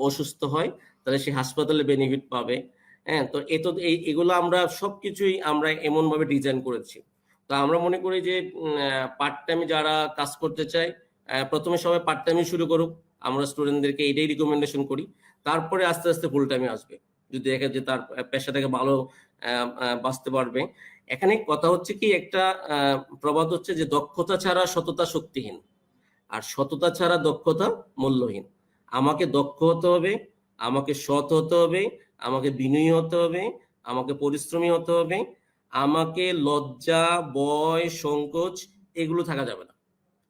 অসুস্থ হয় তাহলে সে হাসপাতালে বেনিফিট পাবে। তো এগুলো আমরা সবকিছুই আমরা এমন ভাবে ডিজাইন করেছি। তো আমরা মনে করি যে পার্ট টাইমে যারা কাজ করতে চায় প্রথমে সবাই পার্ট টাইমে শুরু করুক, আমরা স্টুডেন্টদেরকে এটাই রিকমেন্ডেশন করি। তারপরে আস্তে আস্তে ফুল টাইমে আসবে যদি দেখে যে তার পেশাটাকে ভালো বাঁচতে পারবে। এখানে কথা হচ্ছে কি, একটা প্রবাদ হচ্ছে যে দক্ষতা ছাড়া সততা শক্তিহীন, আর সততা ছাড়া দক্ষতা মূল্যহীন। আমাকে দক্ষ হতে হবে, আমাকে সৎ হতে হবে, আমাকে বিনয়ী হতে হবে, আমাকে পরিশ্রমী হতে হবে, আমাকে লজ্জা, ভয়, সংকোচ এগুলো থাকা যাবে না।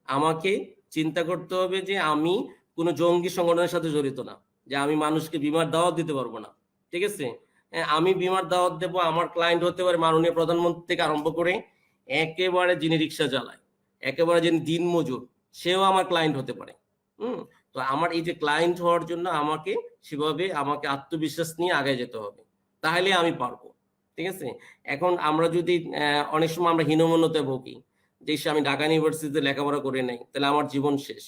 আমাকে চিন্তা করতে হবে যে আমি কোনো জঙ্গি সংগঠনের সাথে জড়িত না, যে আমি মানুষকে বিমার দাওয়াত দিতে পারবো না। ঠিক আছে, আমি বিমার দাওয়াত দেবো, আমার ক্লায়েন্ট হতে পারে মাননীয় প্রধানমন্ত্রী থেকে আরম্ভ করে একেবারে যিনি রিক্সা চালায়, একেবারে যিনি দিন মজুর, সেও আমার ক্লায়েন্ট হতে পারে। তো আমার এই যে ক্লায়েন্ট হওয়ার জন্য আমাকে সেভাবে আমাকে আত্মবিশ্বাস নিয়ে আগে যেতে হবে, তাহলে আমি পারবো। ঠিক আছে, এখন আমরা যদি অনেক সময় আমরা হীনমন্যতে ভুগি যে আমি ঢাকা ইউনিভার্সিটিতে লেখাপড়া করে নাই, তাহলে আমার জীবন শেষ।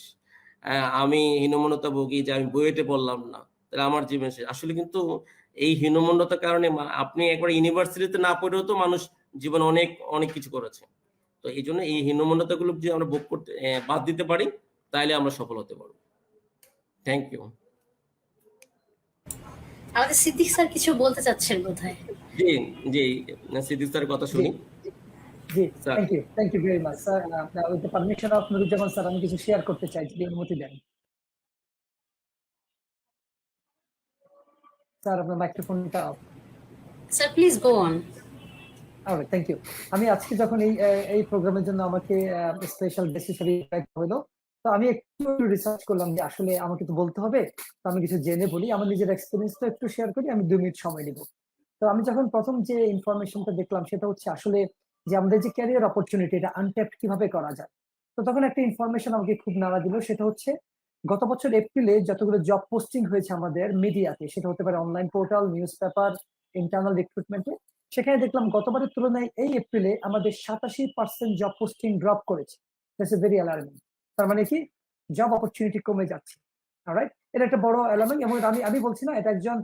আমি হীনমন্যতা ভুগি যে আমি বুয়েটে পড়লাম না, তাহলে আমার জীবন শেষ। আসলে কিন্তু এই হীনমন্যতার কারণে আপনি একবার ইউনিভার্সিটিতে না পড়েও তো মানুষ জীবন অনেক অনেক কিছু করেছে। তো এই জন্য এই হীনমন্যতা গুলো যদি আমরা ভোগ করতে বাদ দিতে পারি তাহলে আমরা সফল হতে পারবো। Thank you. আমাদের সিদ্দিক স্যার কিছু বলতে চাচ্ছেন বোধহয়। জি জি, সিদ্দিক স্যারের কথা শুনি। জি, thank you very much sir. With the permission of Nuruzzaman sir, আমি কিছু শেয়ার করতে চাই, যদি অনুমতি দেন। স্যার আপনার মাইক্রোফোনটা off. Sir please go on. Alright, thank you. আমি আজকে যখন এই প্রোগ্রামের জন্য আমাকে স্পেশাল গেস্ট হিসেবে ইনভাইট হলো, তো আমি একটু রিসার্চ করলাম যে আসলে আমাকে তো বলতে হবে, তো আমি কিছু জেনে বলি, আমার নিজের এক্সপিরিয়েন্সটা একটু শেয়ার করি, আমি 2 মিনিট সময় নিব। তো আমি যখন প্রথম যে ইনফরমেশনটা দেখলাম সেটা হচ্ছে আসলে যে আমাদের যে ক্যারিয়ার অপরচুনিটি এটা আনট্যাপড কিভাবে করা যায়। তো তখন একটা ইনফরমেশন আমাকে খুব নাড়া দিল, সেটা হচ্ছে গত বছর এপ্রিলে যতগুলো জব পোস্টিং হয়েছে আমাদের মিডিয়াতে, সেটা হতে পারে online portal, news paper, internal রিক্রুটমেন্টে, সেখানে দেখলাম গতবারের তুলনায় এই এপ্রিলে আমাদের 87% জব পোস্টিং ড্রপ করেছে। Very alarming. তার মানে কি, জব অপরচুনিটি কমে যাচ্ছে। অলরাইট, এটা একটা বড় অ্যালার্মিং। এবং আমি আমি বলছি না, এটা একজন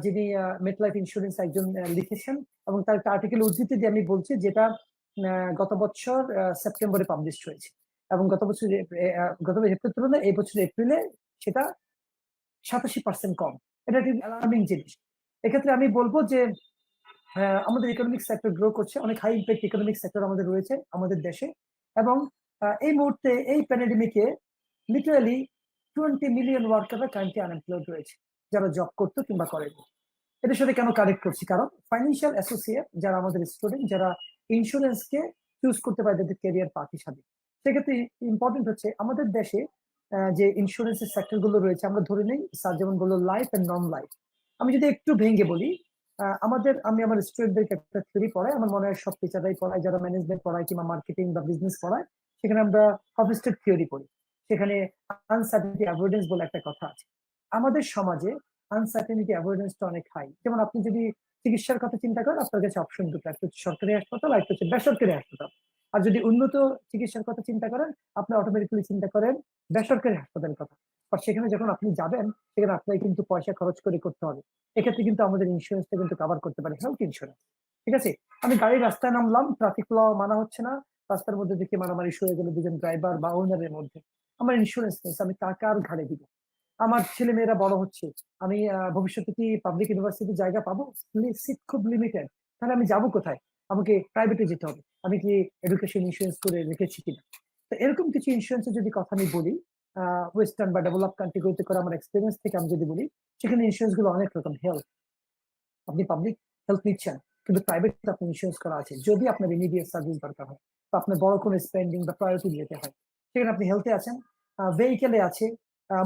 যিনি মেটলাইফ ইন্স্যুরেন্স একজন লিখেছেন, এবং তার আর্টিকেল উদ্ধৃতি দিয়ে আমি বলছি, যেটা গত বছর সেপ্টেম্বরে পাবলিশ হয়েছে, এবং গত বছর এপ্রিল তুলনায় এই বছর এপ্রিলে সেটা 87% কম। এটা একটি অ্যালার্মিং জিনিস। এক্ষেত্রে আমি বলবো যে আমাদের ইকোনমিক সেক্টর গ্রো করছে, অনেক হাই ইম্প্যাক্ট ইকোনমিক সেক্টর আমাদের রয়েছে আমাদের দেশে, এবং এই মুহূর্তে এই প্যান্ডেমিকে লিটারালি 20 মিলিয়ন ওয়ার্কাররা কারেন্টলি আনএমপ্লয়েড রয়েছে, যারা জব করতো কিংবা করেনি। এটার সাথে কেন কানেক্ট করছি, কারণ ফাইন্যান্সিয়াল অ্যাসোসিয়েট যারা আমাদের স্টুডেন্ট, যারা ইন্স্যুরেন্সকে চুজ করতে পারে তাদের ক্যারিয়ার পাথ হিসাবে, সেক্ষেত্রে ইম্পর্টেন্ট হচ্ছে আমাদের দেশে যে ইন্স্যুরেন্সের সেক্টর গুলো রয়েছে, আমরা ধরে নেই স্যার যেমন বললো লাইফ এন্ড নন লাইফ। আমি যদি একটু ভেঙে বলি, আমি আমার স্টুডেন্টদেরকে একটা থিওরি পড়াই, আমার মনে হয় সব টিচাররাই পড়ায়, যারা ম্যানেজমেন্ট পড়ায় কিংবা মার্কেটিং বা বিজনেস পড়ায়, সেখানে আমরা হফস্টেড থিওরি পড়ি। সেখানে আনসার্টেনিটি অ্যাভয়েডেন্স বলে একটা কথা আছে। আমাদের সমাজে আনসার্টেনিটি অ্যাভয়েডেন্সটা অনেক হাই। যেমন আপনি যদি চিকিৎসার কথা চিন্তা করেন, আপনার কাছে অপশন দুটো, একটা হচ্ছে সরকারি হাসপাতাল, আর একটা হচ্ছে বেসরকারি হাসপাতাল। আর যদি উন্নত চিকিৎসার কথা চিন্তা করেন, আপনি অটোমেটিক্যালি চিন্তা করেন বেসরকারি হাসপাতালের কথা। আর সেখানে যখন আপনি যাবেন, সেখানে আপনাকে কিন্তু পয়সা খরচ করে করতে হবে। এক্ষেত্রে কিন্তু আমাদের ইন্স্যুরেন্সটা কিন্তু কভার করতে পারে, হেলথ ইন্স্যুরেন্স। ঠিক আছে, আমি গাড়ির রাস্তায় নামলাম, ট্রাফিক ল মানা হচ্ছে না, রাস্তার মধ্যে দেখে মারামারি শুরু হয়ে গেল দুজন ড্রাইভার বা ওনারের মধ্যে। আমার ইন্স্যুরেন্স নেই, আমি কার ঘাড়ে দিব? আমার ছেলে মেয়েরা বড় হচ্ছে, আমি ভবিষ্যতে কি পাবলিক ইউনিভার্সিটি জায়গা পাবো? সিট খুব লিমিটেড, তাহলে আমি যাব কোথায়? আমাকে প্রাইভেটে যেতে হবে। আমি কি এডুকেশন ইন্স্যুরেন্স করে রেখেছি কিনা? তো এরকম কিছু ইন্স্যুরেন্সের যদি কথা আমি বলি, ওয়েস্টার্ন বা ডেভেলপ কান্ট্রিগুলোতে করে আমার এক্সপিরিয়েন্স থেকে আমি যদি বলি, সেখানে ইন্স্যুরেন্স গুলো অনেক রকম। হেলথ, আপনি পাবলিক হেলথ নিচ্ছেন, কিন্তু প্রাইভেট আপনি ইন্স্যুরেন্স করা আছে, যদি আপনার ইমিডিয়েট সার্ভিস দরকার হয় বা আপনার বড় কোনো স্পেন্ডিং বা প্রায়োরিটি যেতে হয়, সেখানে আপনি হেলথে আছেন, ভেহিকেলে আছে,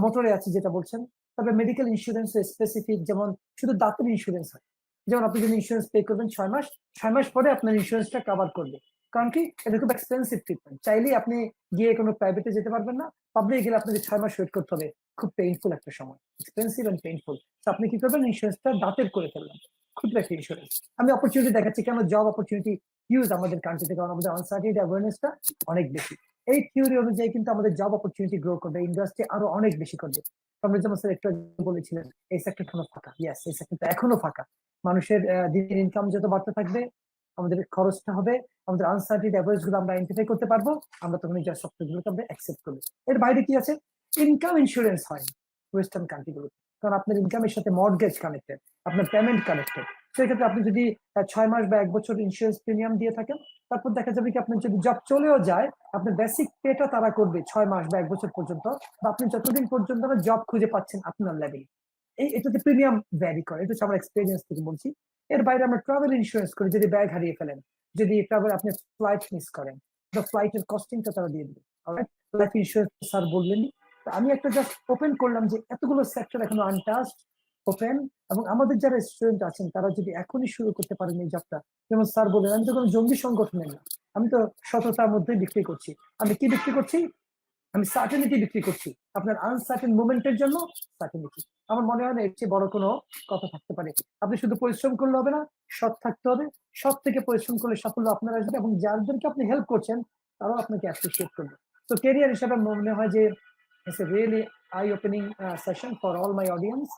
মোটরে আছে যেটা বলছেন। তবে মেডিকেল ইন্স্যুরেন্স স্পেসিফিক, যেমন শুধু দাঁতের ইন্স্যুরেন্স হয়, যেমন আপনি যদি ইন্স্যুরেন্স পে করবেন 6 মাস, 6 মাস পরে আপনার ইন্স্যুরেন্সটা কভার করবে। কারণ কি, এটা খুব এক্সপেন্সিভ ট্রিটমেন্ট, চাইলেই আপনি গিয়ে কোনো প্রাইভেটে যেতে পারবেন না, পাবলিক গেলে আপনাকে 6 মাস ওয়েট করতে হবে। খুব পেইনফুল একটা সময়, এক্সপেন্সিভ এন্ড পেইনফুল। আপনি কি করবেন, ইন্স্যুরেন্সটা দাঁতের করে ফেলবেন, ক্ষুদ্র একটা ইন্স্যুরেন্স। আমি অপরচুনিটি দেখাচ্ছি কেন জব অপরচুনিটি হিউজ আমাদের কান্ট্রিতে, কারণ আমাদের আনসার্টেনিটি অ্যাওয়ারনেসটা অনেক বেশি। এই থিওরি অনুযায়ী কিন্তু আমাদের জব অপরচুনিটি গ্রো করবে, ইন্ডাস্ট্রি আরো অনেক বেশি করবে। আপনি যেমন স্যার একটু বলেছিলেন এই সেক্টর এখনো ফাঁকা, ইয়েস, এই সেক্টরটা এখনো ফাঁকা। মানুষের দিনের ইনকাম যত বাড়তে থাকবে, আমাদের খরচটা হবে, আমাদের আনসার্টেনিটি অ্যাভারেজ গুলো আমরা আইডেন্টিফাই করতে পারবো, আমরা তখন এই জব সফটওয়্যারগুলোকে আমরা অ্যাকসেপ্ট করবো। এর বাইরে কি আছে, ইনকাম ইন্স্যুরেন্স হয় ওয়েস্টার্ন কান্ট্রিগুলোতে, কারণ আপনার ইনকামের সাথে মর্টগেজ কানেক্টেড, আপনার পেমেন্ট কানেক্টেড। সেক্ষেত্রে আপনি যদি 6 মাস বা 1 বছর ইন্স্যুরেন্স প্রিমিয়াম দিয়ে থাকেন, তারপর দেখা যাবে কি আপনার যদি জব চলেও যায়, আপনার বেসিক পেটা তারা করবে 6 মাস বা 1 বছর পর্যন্ত, বা আপনি যতদিন পর্যন্ত জব খুঁজে পাচ্ছেন আপনার লেভেলে। এটাতে প্রিমিয়াম ভ্যারি করে, এটা হচ্ছে আমার এক্সপিরিয়েন্স থেকে বলছি। এর বাইরে আমরা ট্রাভেল ইন্স্যুরেন্স করি, যদি ব্যাগ হারিয়ে ফেলেন, যদি ট্রাভেল আপনি ফ্লাইট মিস করেন, ফ্লাইটের কস্টিংটা তারা দিয়ে দেবে। লাইফ ইন্স্যুরেন্স স্যার বললেন, আমি একটা জাস্ট ওপেন করলাম যে এতগুলো সেক্টর এখনো আনটাস্ট, ওপেন। এবং আমাদের যারা স্টুডেন্ট আছেন তারা যদি এখনই শুরু করতে পারেন এই জবটা, যেমন স্যার বললেন, আমি তো কোনো জঙ্গি সংগঠনের না, আমি তো সততার মধ্যে বিক্রি করছি। আমি কি বিক্রি করছি? আমি সার্টেনিটি বিক্রি করছি, আপনার আনসার্টেন মুভমেন্টের জন্য সার্টেনিটি। আমার মনে হয় না এর চেয়ে বড় কোনো কথা থাকতে পারে। আপনি শুধু পরিশ্রম করলে হবে না, সৎ থাকতে হবে। সৎ থেকে পরিশ্রম করলে সাফল্য আপনার আসবে, এবং যাদেরকে আপনি হেল্প করছেন তারাও আপনাকে অ্যাপ্রিসিয়েট করবে। তো ক্যারিয়ার হিসাবে মনে হয় যে it's a really I opening session for all my audience.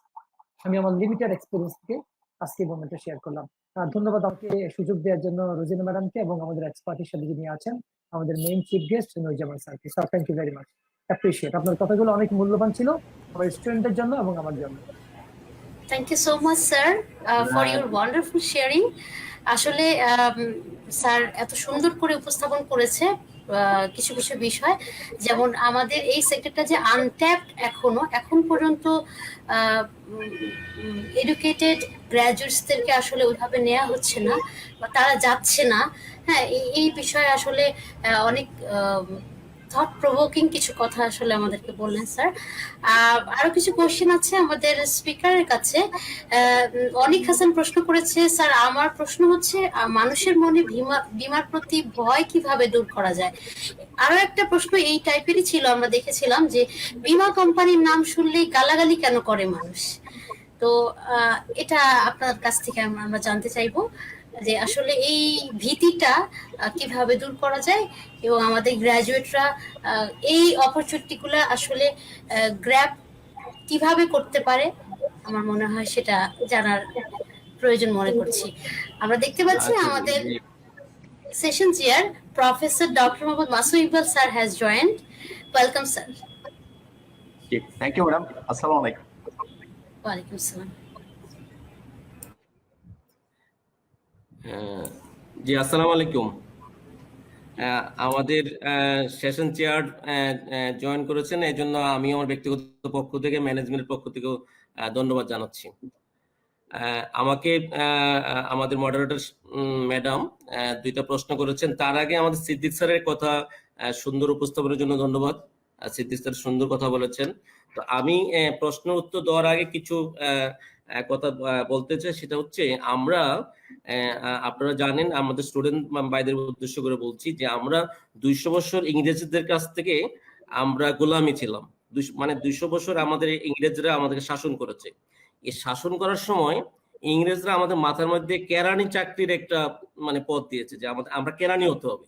আমি আমার লিমিটেড এক্সপিরিয়েন্স থেকে আজকে মোমেন্টটা শেয়ার করলাম। ধন্যবাদ আমাকে সুযোগ দেওয়ার জন্য রোজিনা ম্যাডামকে, এবং আমাদের এক্সপার্ট হিসেবে যিনি আছেন আমাদের মেইন চিফ গেস্ট নুরজামান স্যারকে। Sir, thank you very much, appreciate. আপনার কথাগুলো অনেক মূল্যবান ছিল আমার স্টুডেন্টদের জন্য এবং আমার জন্য। Thank you so much, sir, for your wonderful sharing. আসলে স্যার এত সুন্দর করে উপস্থাপন করেছে কিছু কিছু বিষয়, যেমন আমাদের এই সেক্টরটা যে আনট্যাপড, এখন পর্যন্ত এডুকেটেড গ্র্যাজুয়েটসদেরকে আসলে ওইভাবে নেওয়া হচ্ছে না বা তারা যাচ্ছে না। হ্যাঁ, এই বিষয়ে আসলে অনেক থট প্রভোকিং কিছু কথা আসলে আমাদেরকে বললেন স্যার। আরো কিছু কোশ্চেন আছে আমাদের স্পিকারের কাছে। অনিক হাসান প্রশ্ন করেছে, স্যার আমার প্রশ্ন হচ্ছে মানুষের মনে বীমার প্রতি ভয় কিভাবে দূর করা যায়। আরো একটা প্রশ্ন এই টাইপেরই ছিল, আমরা দেখেছিলাম যে বীমা কোম্পানির নাম শুনলেই গালাগালি কেন করে মানুষ। তো এটা আপনার কাছ থেকে আমরা জানতে চাইবো যে আসলে এই ভীতিটা কিভাবে দূর করা যায় এবং আমাদের গ্রাজুয়েটরা এই অপরচুনিটিগুলো আসলে গ্র্যাব কিভাবে করতে পারে, আমার মনে হয় সেটা জানার প্রয়োজন মনে করছি। আমরা দেখতে পাচ্ছি আমাদের session chair professor doctor Mohammad Masum Iqbal sir has joined. Welcome sir. Thank you madam. আসসালামু আলাইকুম। ওয়ালাইকুম আসসালাম। জি আসসালামু আলাইকুম। আমাদের সেশন চেয়ার জয়েন করেছেন, এই জন্য আমি আমার ব্যক্তিগত পক্ষ থেকে ম্যানেজমেন্টের পক্ষ থেকেও ধন্যবাদ জানাচ্ছি। আমাকে আমাদের মডারেটর ম্যাডাম দুইটা প্রশ্ন করেছেন, তার আগে আমাদের সিদ্দিক স্যারের কথা সুন্দর উপস্থাপনের জন্য ধন্যবাদ। সিদ্দিক স্যার সুন্দর কথা বলেছেন। তো আমি প্রশ্ন উত্তর দেওয়ার আগে কিছু কথা বলতে চাই, সেটা হচ্ছে আমরা আপনারা জানেন, আমাদের স্টুডেন্ট ভাইদের উদ্দেশ্য করে বলছি যে আমরা 200 বছর ইংরেজদের কাছ থেকে আমরা গোলামি ছিলাম। মানে 200 বছর আমাদের ইংরেজরা আমাদেরকে শাসন করেছে। এই শাসন করার সময় ইংরেজরা আমাদের মাথার মধ্যে কেরানি চাকরির একটা মানে পদ দিয়েছে যে আমরা কেরানি হতে হবে।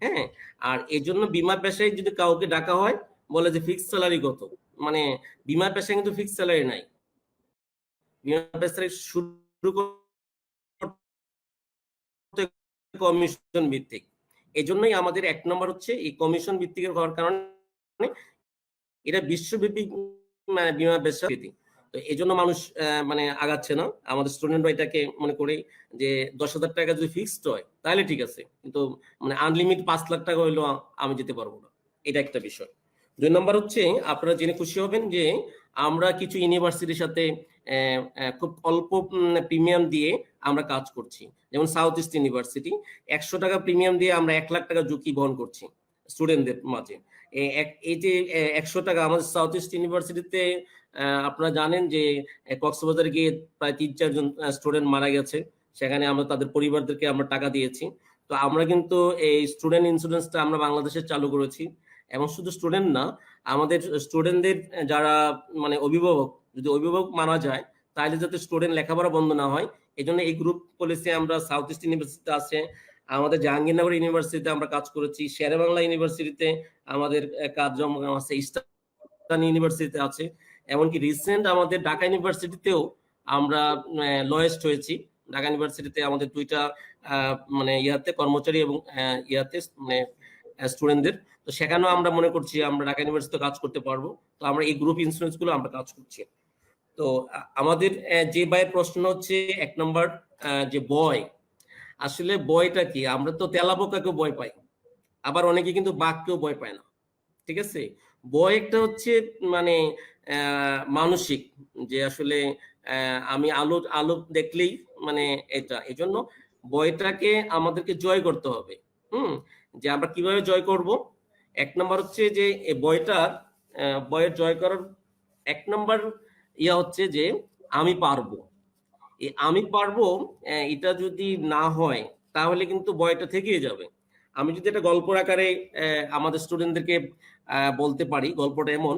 হ্যাঁ, আর এই জন্য বিমা পেশায় যদি কাউকে ডাকা হয় বলে যে ফিক্সড স্যালারি কত, মানে বিমা পেশায় কিন্তু ফিক্সড স্যালারি নাই। বিমা পেশায় শুরু কমিশন ভিত্তিক। এই জন্যই আমাদের 1 নম্বর হচ্ছে এই কমিশন ভিত্তিক হওয়ার কারণে এটা বিশ্বব্যাপী মানে বিমা পেশা। তো এই জন্য মানুষ মানে আগাচ্ছে না। আমাদের স্টুডেন্টরা এটাকে মনে করে যে 10,000 টাকা যদি ফিক্সড হয় তাহলে ঠিক আছে, কিন্তু মানে আনলিমিটেড 5 লাখ টাকা হইলো আমি যেতে পারবো না, এটা একটা বিষয়। 2 নম্বর হচ্ছে আপনারা জেনে খুশি হবেন যে আমরা কিছু ইউনিভার্সিটির সাথে খুব অল্প প্রিমিয়াম দিয়ে আমরা কাজ করছি। যেমন সাউথ ইস্ট ইউনিভার্সিটি 100 টাকা প্রিমিয়াম দিয়ে আমরা 1 লাখ টাকা ঝুঁকি বহন করছি স্টুডেন্টদের মাঝে। এই যে 100 টাকা আমাদের সাউথ ইস্ট ইউনিভার্সিটিতে আপনারা জানেন যে কক্সবাজারে গিয়ে প্রায় 3-4 জন স্টুডেন্ট মারা গেছে, সেখানে আমরা তাদের পরিবারদেরকে আমরা টাকা দিয়েছি। তো আমরা কিন্তু এই স্টুডেন্ট ইন্স্যুরেন্সটা আমরা বাংলাদেশে চালু করেছি, এবং শুধু স্টুডেন্ট না, আমাদের স্টুডেন্টদের যারা মানে অভিভাবক, যদি অভিভাবক মারা যায় তাহলে যাতে স্টুডেন্ট লেখাপড়া বন্ধ না হয়, এই জন্য এই গ্রুপ পলিসি আমরা সাউথ ইস্ট ইউনিভার্সিটিতে আছে, আমাদের জাহাঙ্গীরনগর ইউনিভার্সিটিতে আমরা কাজ করেছি, শেরেবাংলা ইউনিভার্সিটিতে আমাদের কাজ আছে, ইস্টার্ন ইউনিভার্সিটিতে আছে, এমনকি রিসেন্ট আমাদের ঢাকা ইউনিভার্সিটিতেও আমরা লয়েস্ট হয়েছি। ঢাকা ইউনিভার্সিটিতে আমাদের 2টা মানে ইয়াতে কর্মচারী এবং ইয়াতে মানে স্টুডেন্টদের, তো সেখানেও আমরা মনে করছি আমরা ঢাকা ইউনিভার্সিটিতে কাজ করতে পারবো। তো আমরা এই গ্রুপ ইন্স্যুরেন্স গুলো আমরা কাজ করছি। তো আমাদের যে ভাইয়ের প্রশ্ন হচ্ছে 1 নম্বর যে ভয়, আসলে ভয়টা কি? আমরা তো তেলাপোকাকেও ভয় পাই, আবার অনেকে কিন্তু বাঘকেও ভয় পায় না। ঠিক আছে, ভয় একটা হচ্ছে মানে মানসিক, যে আসলে আমি আলো দেখলেই মানে এটা, এই জন্য ভয়টাকে আমাদেরকে জয় করতে হবে। যে আমরা কিভাবে জয় করব? 1 নম্বর হচ্ছে যে এই ভয়ের জয় করার 1 নম্বর ইয়া হচ্ছে যে আমি পারবো। এই আমি পারবো এটা যদি না হয় তাহলে কিন্তু ভয়টা থেকেই যাবে। আমি যদি একটা গল্পের আকারে আমাদের স্টুডেন্টদেরকে বলতে পারি, গল্পটা এমন,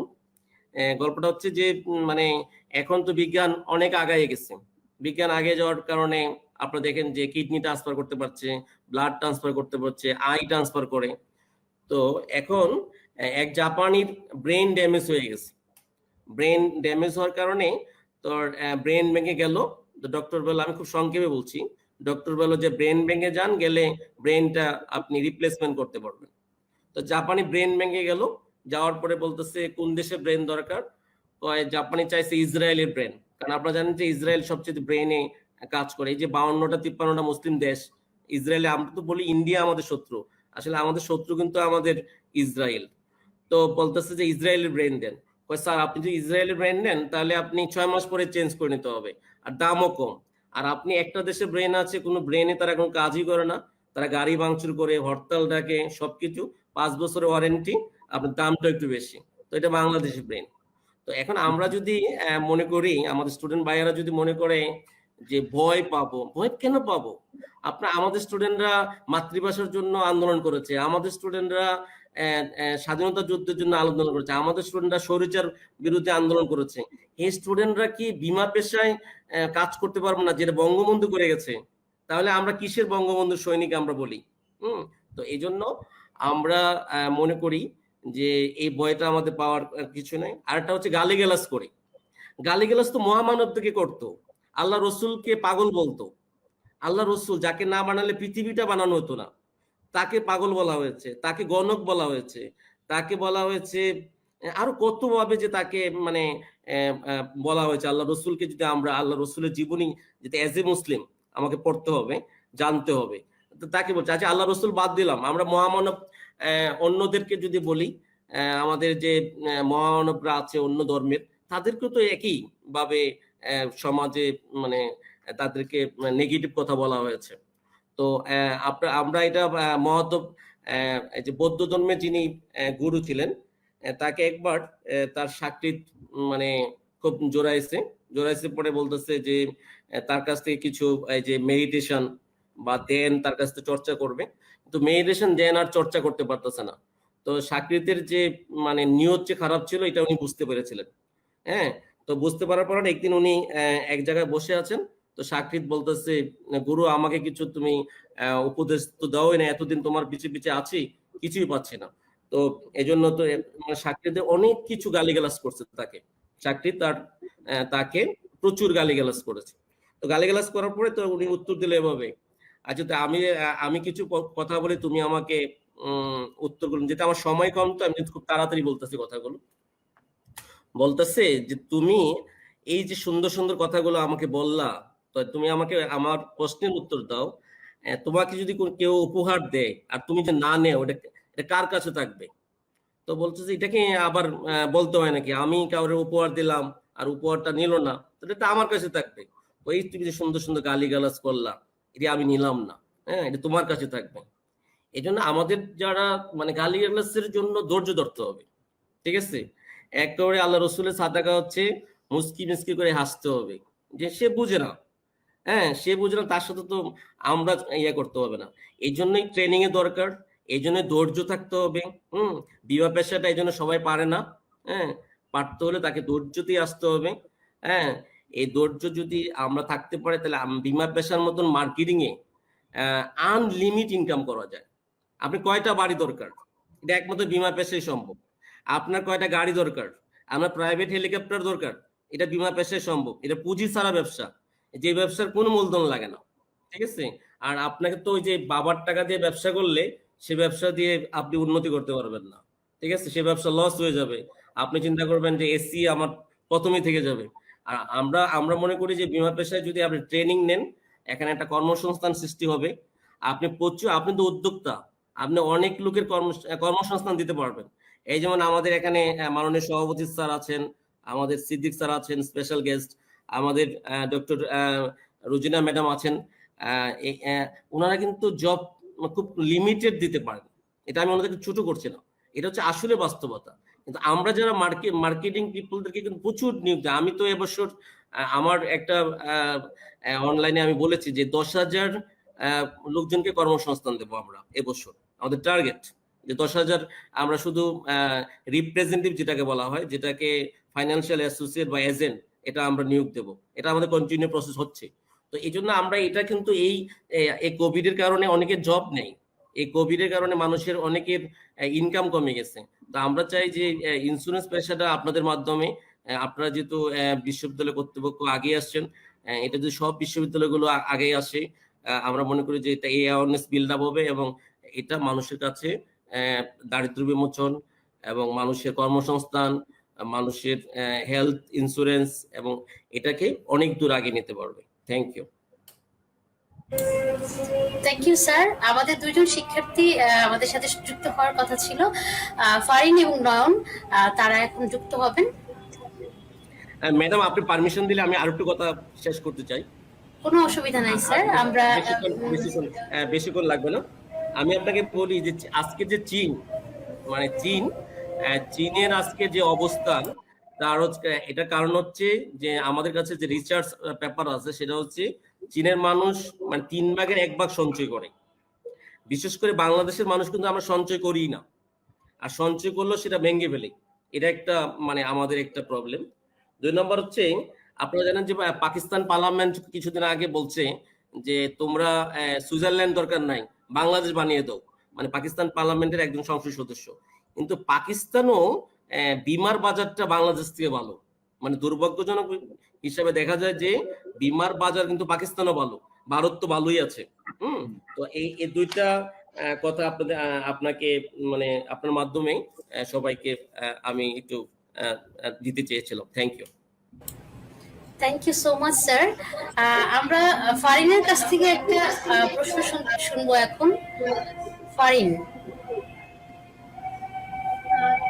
গল্পটা হচ্ছে যে মানে এখন তো বিজ্ঞান অনেক আগায় গেছে। বিজ্ঞান আগে যাওয়ার কারণে আপনারা দেখেন যে কিডনি ট্রান্সফার করতে পারছে, ব্লাড ট্রান্সফার করতে পারছে, আই ট্রান্সফার করে। তো এখন এক জাপানির ব্রেন ড্যামেজ হয়ে গেছে। ব্রেন ড্যামেজ হওয়ার কারণে তোর ব্রেন ভেঙে গেল। তো ডক্টর বলল, আমি খুব সংক্ষেপে বলছি, ডক্টর বলল যে ব্রেন ভেঙে যান, গেলে ব্রেনটা আপনি রিপ্লেসমেন্ট করতে পারবেন। তো জাপানি ব্রেন ভেঙে গেল, যাওয়ার পরে বলতেছে কোন দেশে ব্রেন দরকার? জাপানি চাইছে ইসরায়েলের ব্রেন, কারণ আপনারা জানেন যে ইসরায়েল সবচেয়ে ব্রেনে কাজ করে। এই যে 52টা-53টা মুসলিম দেশ, ইসরায়েলে আমরা তো বলি ইন্ডিয়া আমাদের শত্রু, আসলে আমাদের শত্রু কিন্তু আমাদের ইসরায়েল। তো বলতেছে যে ইসরায়েলের ব্রেন দেন। স্যার আপনি যদি ইসরায়েলের ব্রেন নেন তাহলে আপনি 6 মাস পরে চেঞ্জ করে নিতে হবে, আর দামও কম। আর আপনি একটা দেশে ব্রেন আছে, কোনো ব্রেনে তারা কোনো কাজই করে না, তারা গাড়ি ভাঙচুর করে, হরতাল ডাকে, সবকিছু, 5 বছরের ওয়ারেন্টি, আপনার দামটা একটু বেশি। তো এটা বাংলাদেশি ব্রেন। তো এখন আমরা যদি মনে করি, আমাদের স্টুডেন্ট ভাইয়েরা যদি মনে করে যে ভয় পাবো, ভয় কেন পাবো? আমাদের স্টুডেন্টরা মাতৃভাষার জন্য আন্দোলন করেছে, আমাদের স্টুডেন্টরা স্বাধীনতা যুদ্ধের জন্য আন্দোলন করেছে, আমাদের স্টুডেন্টরা স্বৈরাচার বিরুদ্ধে আন্দোলন করেছে। এই স্টুডেন্টরা কি বিমা পেশায় কাজ করতে পারবো না, যেটা বঙ্গবন্ধু করে গেছে? তাহলে আমরা কিসের বঙ্গবন্ধুর সৈনিক আমরা বলি? তো এই জন্য আমরা মনে করি যে এই ভয়টা আমাদের পাওয়ার কিছু নাই। আরেকটা হচ্ছে গালিগালাজ করে। গালিগালাজ তো মহামানব থেকে করতো, আল্লাহ রসুলকে পাগল বলতো। আল্লাহ রসুল যাকে না বানালে পৃথিবীটা বানানো হতো না, তাকে পাগল বলা হয়েছে, তাকে গণক বলা হয়েছে, তাকে বলা হয়েছে আরো কত ভাবে যে তাকে মানে বলা হয়েছে। আল্লাহ রসুলকে যদি আমরা আল্লাহ রসুলের জীবনী যদি এজ এ মুসলিম আমাকে পড়তে হবে, জানতে হবে, তো তাকে বলছে। আচ্ছা, আল্লাহ রসুল বাদ দিলাম, আমরা মহামানব অন্যদেরকে যদি বলি, আমাদের যে মহামানবরা আছে অন্য ধর্মের, তাদেরকেও তো একই ভাবে সমাজে মানে তাদেরকে নেগেটিভ কথা বলা হয়েছে। তো আমরা এটা মহাদেব এই যে বৌদ্ধ ধর্মের যিনি গুরু ছিলেন, তাকে একবার তার সাকৃত মানে খুব জোরাইছে পরে বলতেছে যে তার কাছ থেকে কিছু এই যে মেডিটেশন বা ধ্যান তার কাছ থেকে চর্চা করবে, কিন্তু মেডিটেশন ধ্যান আর চর্চা করতে পারতেছে না। তো সাকৃতের যে মানে নিয়ত যে খারাপ ছিল এটা উনি বুঝতে পেরেছিলেন। হ্যাঁ, তো বুঝতে পারার পর একদিন উনি এক জায়গায় বসে আছেন, তো সাকৃত বলতেছে, গুরু আমাকে কিছু তুমি উপদেশ তো দাওই না, এতদিন তোমার পিছে পিছে আছি, কিছুই পাচ্ছি না। তো এজন্য তো সাকৃতের অনেক কিছু গালিগালাজ করছে তাকে, সাকৃত তাকে প্রচুর গালিগালাজ করেছে। তো গালিগালাজ করার পরে তো উনি উত্তর দিলে এভাবে, আচ্ছা তো আমি কিছু কথা বলে তুমি আমাকে উত্তর করুন, যেটা আমার সময় কম, তো আমি খুব তাড়াতাড়ি বলতেছি কথাগুলো। বলতেছে যে তুমি এই যে সুন্দর সুন্দর কথাগুলো আমাকে বললা, তো তুমি আমাকে আমার প্রশ্নের উত্তর দাও। তোমাকে যদি কেউ উপহার দেয় আর তুমি যে না নেও, এটা কার কাছে থাকবে? তো বলতেছে এটাকে আবার বলতে হয় নাকি? আমি কাউরে উপহার দিলাম আর উপহারটা নিল না, তো এটা আমার কাছে থাকবে। ওই তুমি যে সুন্দর সুন্দর গালিগালাজ করলা, এটা আমি নিলাম না, হ্যাঁ, এটা তোমার কাছে থাকবে। এই জন্য আমাদের যারা মানে গালিগালাজের জন্য ধৈর্য ধরতে হবে, ঠিক আছে? একেবারে আল্লাহ রসুলের সাদাকা হচ্ছে মুস্কি মিস্কি করে হাসতে হবে, যে সে বুঝে না, হ্যাঁ, সে বুঝে না, তার সাথে তো আমরা ইয়ে করতে হবে না। এই জন্যই ট্রেনিং এর দরকার, এই জন্য ধৈর্য থাকতে হবে। বিমা পেশাটা এই জন্য সবাই পারে না, হ্যাঁ, পারতে হলে তাকে ধৈর্য দিয়ে আসতে হবে। হ্যাঁ, এই ধৈর্য যদি আমরা থাকতে পারি, তাহলে বিমা পেশার মতন মার্কেটিং এ আনলিমিট ইনকাম করা যায়। আপনি কয়টা বাড়ি দরকার, এটা একমাত্র বিমা পেশায় সম্ভব। আপনার কয়টা গাড়ি দরকার, আপনার প্রাইভেট হেলিকপ্টার দরকার, এটা বিমা পেশায় সম্ভব। এটা পুঁজি ছাড়া ব্যবসা, যে ব্যবসার কোনো মূলধন লাগে না, ঠিক আছে? আর আপনাকে তো ওই যে বাবার টাকা দিয়ে ব্যবসা করলে সে ব্যবসা দিয়ে আপনি উন্নতি করতে পারবেন না, ঠিক আছে? সে ব্যবসা লস হয়ে যাবে। আপনি চিন্তা করবেন যে এসি আমার প্রথমেই থেকে যাবে। আর আমরা মনে করি যে বিমা পেশায় যদি আপনি ট্রেনিং নেন, এখানে একটা কর্মসংস্থান সৃষ্টি হবে। আপনি তো উদ্যোক্তা, আপনি অনেক লোকের কর্মসংস্থান দিতে পারবেন। এই যেমন আমাদের এখানে মাননীয় সভাপতি স্যার আছেন, আমাদের সিদ্দিক স্যার আছেন, স্পেশাল গেস্ট, আমাদের ডক্টর রুজিনা ম্যাডাম আছেন। ওনারা কিন্তু জব খুব লিমিটেড দিতে পারেন, এটা আমি ওনাদেরকে ছোট করছি না, এটা হচ্ছে আসলে বাস্তবতা। কিন্তু আমরা যারা মার্কেটিং পিপলদেরকে কিন্তু প্রচুর নিয়োগ দেয়। আমি তো এবছর আমার একটা অনলাইনে আমি বলেছি যে 10,000 লোকজনকে কর্মসংস্থান দেবো আমরা এবছর। আমাদের টার্গেট যে 10,000 আমরা শুধু রিপ্রেজেন্টেটিভ যেটাকে বলা হয়, যেটাকে ফাইন্যান্সিয়াল অ্যাসোসিয়েট বা এজেন্ট, এটা আমরা নিয়োগ দেব। এটা আমাদের কন্টিনিউ প্রসেস হচ্ছে। তো এই জন্য আমরা এটা কিন্তু এই কোভিড এর কারণে অনেকের জব নেই, এই কোভিড এর কারণে মানুষের অনেকের ইনকাম কমে গেছে। তো আমরা চাই যে ইন্স্যুরেন্স পেশাটা আপনাদের মাধ্যমে, আপনারা যেহেতু বিশ্ববিদ্যালয় কর্তৃপক্ষ আগে আসছেন, এটা যদি সব বিশ্ববিদ্যালয়গুলো আগে আসে, আমরা মনে করি যে এটা এই অ্যাওয়ারনেস বিল্ড আপ হবে এবং এটা মানুষের কাছে দারিদ্র্য বিমোচন এবং মানুষের কর্মসংস্থান, মানুষের হেলথ ইন্স্যুরেন্স, এবং এটাকে অনেক দূর আগে নিতে পারবে। Thank you. Thank you sir. আমাদের দুইজন শিক্ষার্থী আমাদের সাথে যুক্ত হওয়ার কথা ছিল, ফারিন এবং নয়ন, তারা এখন যুক্ত হবেন। ম্যাডাম, আপনি পারমিশন দিলে আমি আরেকটু কথা শেষ করতে চাই। কোনো অসুবিধা নাই স্যার, আমরা বেশিক্ষণ লাগবে না। আমি আপনাকে বলি যে আজকে যে চীন চীনের আজকে যে অবস্থান তার হচ্ছে এটা কারণ হচ্ছে যে আমাদের কাছে যে রিসার্চ পেপার আছে সেটা হচ্ছে চীনের মানুষ মানে 1/3 সঞ্চয় করে। বিশেষ করে বাংলাদেশের মানুষ কিন্তু আমরা সঞ্চয় করি না, আর সঞ্চয় করলেও সেটা ভেঙে ফেলে। এটা একটা মানে আমাদের একটা প্রবলেম। 2 নম্বর হচ্ছে আপনারা জানেন যে পাকিস্তান পার্লামেন্ট কিছুদিন আগে বলছে যে তোমরা সুইজারল্যান্ড দরকার নাই, বাংলাদেশ বানিয়ে দাও, মানে পাকিস্তান পার্লামেন্টের একজন সংসদ সদস্য। কিন্তু পাকিস্তানও বিমার বাজারটা বাংলাদেশ থেকে ভালো, মানে দুর্ভাগ্যজনক হিসাবে দেখা যায় যে বিমার বাজার কিন্তু পাকিস্তানও ভালো, ভারত তো ভালোই আছে। তো এই দুইটা কথা আপনাকে মানে আপনার মাধ্যমে সবাইকে আমি একটু দিতে চেয়েছিলাম। Thank you. Thank you so much sir. আমরা ফারিনের কাছ থেকে একটা প্রশ্ন শুনবো এখন। Farin.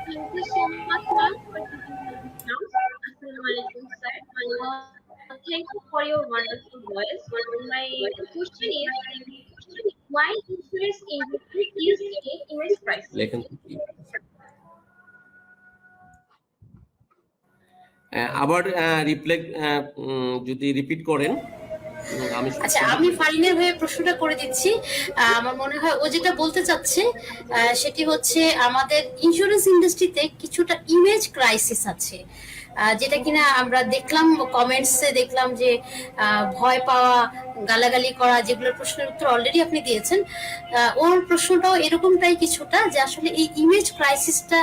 Thank you so much, ma'am, for giving me this chance. Assalamualaikum, sir. Thank you for your wonderful voice. My question is, why insurance industry is in immense crisis? আবার যদি রিপিট করেন। আচ্ছা, আমি ফারিনের হয়ে প্রশ্নটা করে দিচ্ছি। আমার মনে হয় ও যেটা বলতে চাচ্ছে সেটি হচ্ছে আমাদের ইন্স্যুরেন্স ইন্ডাস্ট্রিতে কিছুটা ইমেজ ক্রাইসিস আছে, যেটা কিনা আমরা দেখলাম কমেন্টসে দেখলাম যে ভয় পাওয়া, গালাগালি করা, যেগুলোর প্রশ্নের উত্তর অলরেডি আপনি দিয়েছেন। ওর প্রশ্নটাও এরকমটাই কিছুটা, যে আসলে এই ইমেজ ক্রাইসিসটা